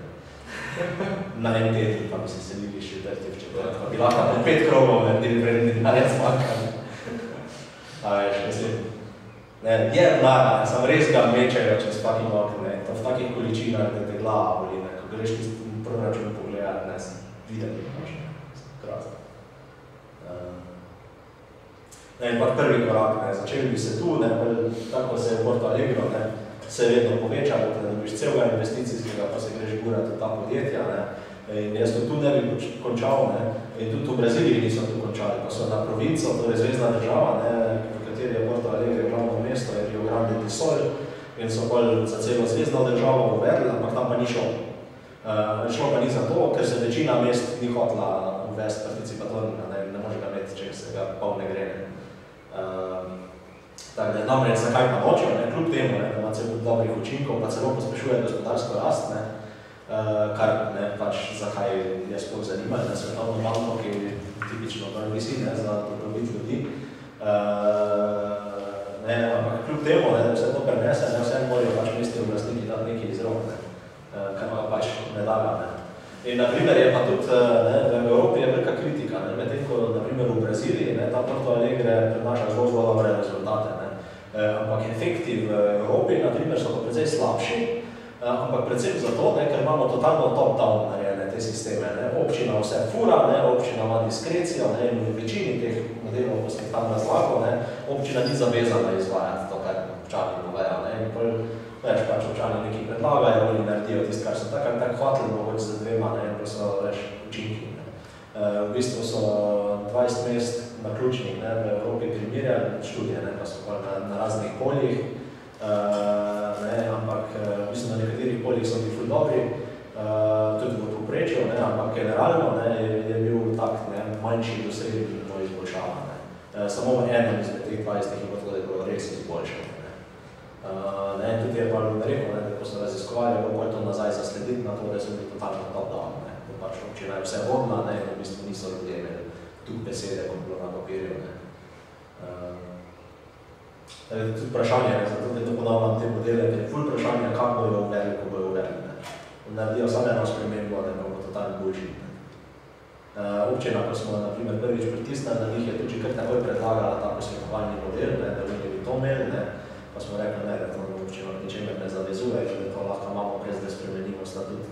Na en teden pa bi se selili še četrti v četrti, pa bi lahko po 5 krogov naredili vredni denarja zmanjkali. A veš, mislim, je vnar, sam res ga mečajo čez fucking okne, to v takih količinah, da te glava boli, ko greš tisti proračun pogledati, sem videli, krasno. In pa prvi korak, začeli bi se tu, tako se je Porto Alegro, se je vedno povečalo, da dobiš celega investicijskega, pa se greš gurati v ta podjetja. In jaz to tu ne bi končal, in tudi v Braziliji niso tu končali, pa so na provinco, torej zvezdna država, v kateri je Porto Alegre glavno mesto, je Rio Grande do Sul, in so bolj za celo zvezdno državo uvedli, ampak tam pa ni šlo. Šlo pa ni zato, ker se večina mest ni hotela uvesti participatornega, ne može ga imeti, če se ga pol ne gre. Tako da namreč zakaj pa nočejo, kljub temu, da ima celo dobrih učinkov, pa celo pospešuje gospodarsko rast, kar pač zakaj je sploh zanimalo na Svetovno banko, ki je tipično visi za dobrobit ljudi. Ampak kljub temu, da vse to prenese, vse morajo pač mesti oblastniki dati neki izrok, kar pa pač ne daga. In naprimer je pa tudi v Evropi je velika kritika, medtem ko naprimer v Braziliji ta Porto Alegre prinaša zelo dobre rezultate. Ampak efekti v Evropi naprimer so pa precej slabši, ampak predvsem zato, ker imamo totalno top-down narejene te sisteme. Občina vse fura, občina ima diskrecijo in v večini teh modelov, ko sem tam razlagal, občina ni zavezana izvajati to, kar občani povejo. Več pač občani nekaj predlagajo, oni naredijo tisto, kar so tako hvatili, mogoče za dvema, pa so več učinki. V bistvu so 20 mest naključnih v Evropi primerjali študije, pa so na raznih poljih, ampak mislim, na nekaterih poljih so bili ful dobri, tudi v povprečju, ampak generalno je bil tak manjši do srednji izboljšava. Samo v enem izmed teh 20 je bilo res izboljšano. Tudi je pa rekel, da ko so raziskovali, bo to nazaj zaslediti na to, da so bili totalno top-down. Pač občina je vse vodna, v bistvu niso ljudje imeli tu besede, kot bilo na papirju. Tudi vprašanje, zato da to ponavljam te modele, ker je ful vprašanje, kako bojo uvedli, ko bojo uvedli. Naredijo samo eno spremembo, da bomo totalno boljši. Občina, ko smo naprimer prvič pritisnili na njih, je tudi kar takoj predlagala ta posvetovalni model, da bi to imeli, pa smo rekli, da to občina ničemer ne zavezuje, da to lahko imamo brez, da spremenimo statut.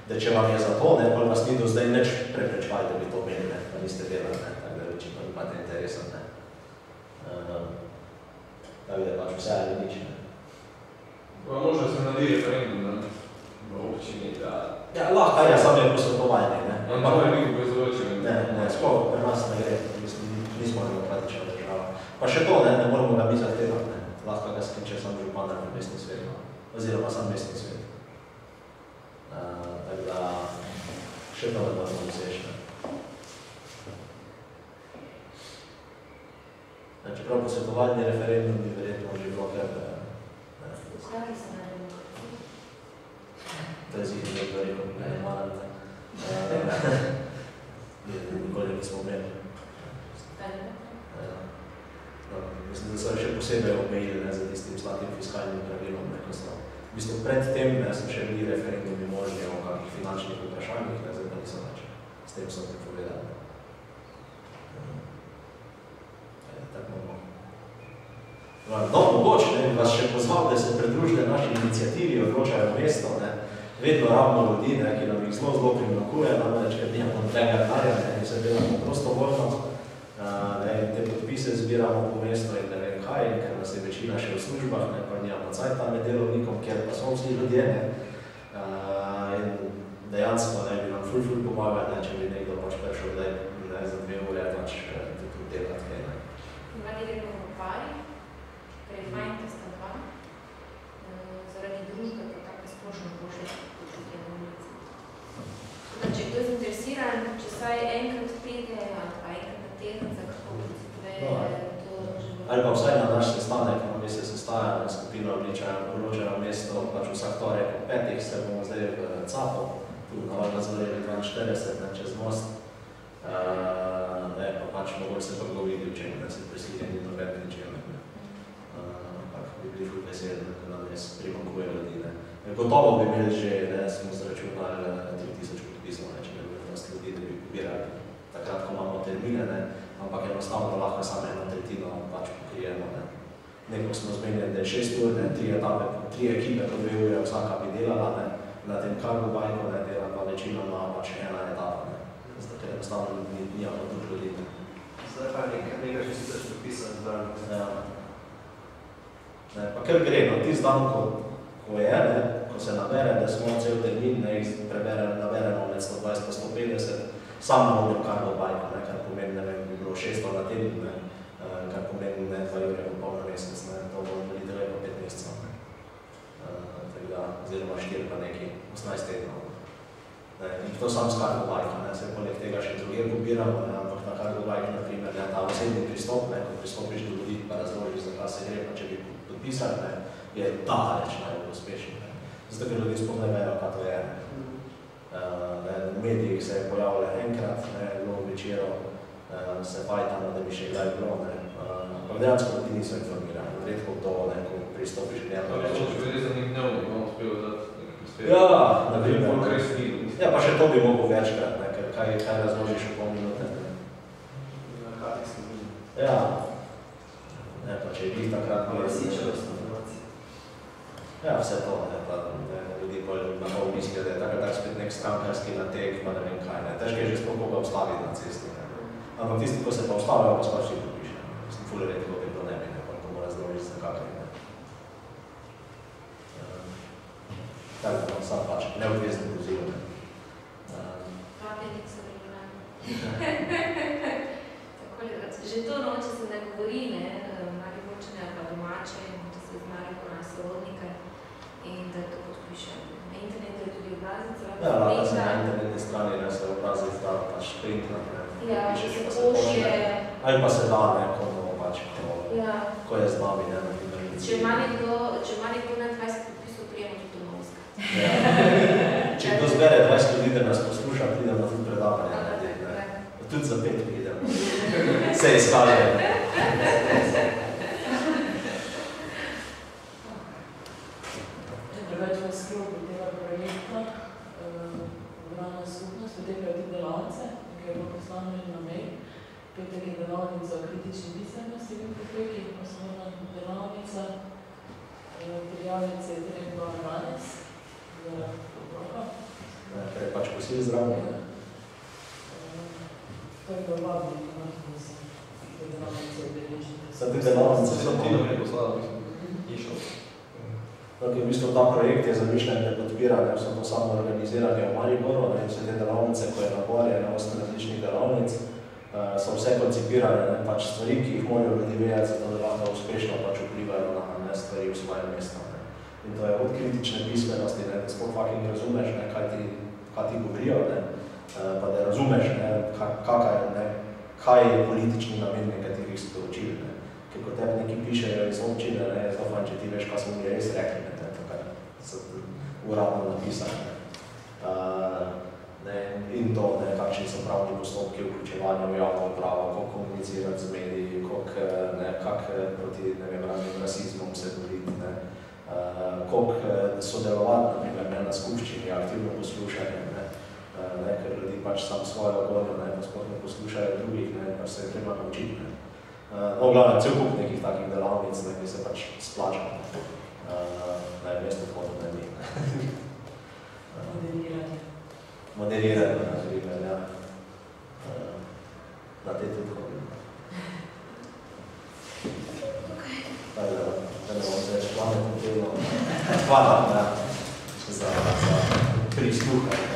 Da če vam je za to, pa vas ni do zdaj nič preprečvali, da bi to imeli, pa niste delali, tako da reči, pa imate interesan. Tako da pač vse ali nič. Pa možda se naredi referendum v občini, da... Ja, lahko, sam je posvetovalni. To je nekaj bezročenje. Ne, sploh, nas ne gre, nismo demokratična država. Pa še to, ne moramo ga mi zahtevati, ne. Lahko ga skliče sam župan na mestni svet, oziroma sam mestni svet. Tako da še to ne moramo doseči. Čeprav posvetovalni referendum bi verjetno že bilo kar... Skakaj se na demokracijo? To je zihni nekdo rekel, ne marate. Nikoli nismo imeli. Mislim, da so še posebej omejili za tistim sladkim fiskalnim pravilom. V bistvu pred tem so še bili referendumi možni o kakih finančnih vprašanjih, zdaj pa niso več. S tem so prepovedali. No, mogoče, vas še pozval, da se pridružite naši inicijativi, odločajo mesto, vedno rabimo ljudi, ki nam jih zelo primakuje, namreč, ker nimamo tega denarja, in se delamo prostovoljno, in te podpise zbiramo po mestu in ne vem kaj, ker nas je večina še v službah, pa nimamo cajta med delovnikom, kjer pa so vsi ljudje, in dejansko bi nam ful pomagali, če bi nekdo pač prišel, da je za 2 ure pač tudi delati kaj. Imate gremo v pari, ker je fajn, da sta dva, zaradi družbe, pa tako splošno boljše počutje na ulici. Če kdo je zainteresiran, če saj enkrat tede, ali pa enkrat na teden, za kako bi se povedali, to že bo... Ali pa vsaj na naš sestanek, mi se sestaja skupina odločeno mesto, pač vsak torek ob 5, se bomo zdaj v Capu, tu na Valna Zvoreli 42, čez most, pa pač mogoče se pa kdo vidi, če da se prisiljeni do vedni ničem. Bi bili ful veseli, da nam res primankuje ljudi. Gotovo bi imeli že, smo zračunali 3000 podpisov, če ne bi nas ljudi, da bi pobirali takrat, ko imamo termine, ampak enostavno lahko samo 1/3 pač pokrijemo. Neko smo zmenili, da je 6 ur, 3 etape, 3 ekipe po 2 ure vsaka bi delala, na tem cargo bajku dela pa večinoma pač 1 etapa. Zato, ker enostavno nijamo drug ljudi. Zdaj pa nekaj že sicer podpisati zbrano. Pa kar gre, tisti dan, ko je, ko se nabere, da smo cel termin, jih naberemo med 120 pa 150, sam vodim cargo bajka, kar pomeni, bi bilo 600 na teden, kar pomeni 2 ure v pol na mesec, to bomo bili 3 pa 5 mesecev. Oziroma 4 pa neki 18 tednov. In to sam s cargo bajka, se poleg tega še druge pobiramo, ampak na cargo bajk, na primer, ta osebni pristop, ko pristopiš do ljudi, pa razložiš, zakaj se gre, pa če bi podpisali, je daleč najbolj uspešen. Zato, ker ljudi sploh ne vejo, kaj to je. V medijih se je pojavilo enkrat, bilo večero, se fajtano, da bi še kdaj bilo, ampak dejansko ljudi niso informirani. Redko to, ko pristopiš k njemu. Če bi res za njih dnevnik, bomo uspeli dati nekaj prispevek. Ja, na primer. Ja, pa še to bi mogel večkrat, ker kaj razložiš v pol minute. Na katih se bili. Ja. Pa če je bih takrat... Ja, vse to, pa ljudi na pol mislijo, da je tak spet nek strankarski natek, pa ne vem kaj, težko je že sploh koga ustaviti na cesti. Ampak tisti, ko se pa ustavijo, pa spač ti podpiše. Mislim, ful redko bi bilo ne bi, ko mora razložiti za kakaj. Tako da sam pač neodvezni poziv. Papenik so regionalni. Že to noče se ne govori, Mariborčane ali pa domače, da se znajo po nas sorodnike in da to podpiše. Na internetu je tudi obraznica. Ja, lahko se na internetni strani se obraznica da pač printna, pišeš pa se pošlje. Ali pa se da nekomu pač, ko je z nami, na primer. Če ima nekdo na 20 podpisov, prijemo tudi domovska. Če kdo zbere 20 ljudi, da nas posluša, pridemo tudi predavanje. Tudi za 5 pridemo. Se izkaže. Preveč v sklopu tega projekta Obrana skupnost, potekajo tudi delavnice, ki je bilo poslano že na mail. Petek je delavnica o kritični pisarnosti v poteki, osnovna delavnica. Prijavnice je treba danes za otroka. Ker je pač posil zdravljenje. Tako da vabim, da se te delavnice odeležite. Te delavnice so ti naprej poslala, mislim, išel. V bistvu ta projekt je zamišljen, da podpira vse to samo organiziranje v Mariboru, vse te delavnice, ko je nabor, je na 8 različnih delavnic, so vse koncipirane, ne, pač stvari, ki jih morajo ljudi vedeti, zato da lahko uspešno pač vplivajo na stvari v svojem mestu. Ne. In to je od kritične pismenosti, ne, da sploh fucking razumeš, ne, kaj ti govorijo, ne, pa da razumeš, ne, kaj je politični namen nekaterih sporočil. Ne. Ker ko tebi neki pišejo iz občine, ne, je zelo fajn, če ti veš, kaj smo mi res rekli, ne, to kar so uradno napisali. In to, ne, kakšni so pravni postopki vključevanja v javno upravo, kako komunicirati z mediji, kako proti, ne vem, raznim rasizmom se boriti, ne, koliko sodelovati, naprimer, ne, na skupščini, aktivno poslušanje, ne, ker ljudi pač sam svojo okolje, ne, pa sploh ne poslušajo drugih, ne, pa se je treba naučiti, ne. No, glavno, cel kup nekih takih delavnic, ne, ki se pač splača, ne, mesto vhodu, ne, mi. Moderirati, na primer, ja. Na te tudi hodim. Tako da ne bom zdaj reklame povedal. Hvala, ja, za prisluhanje.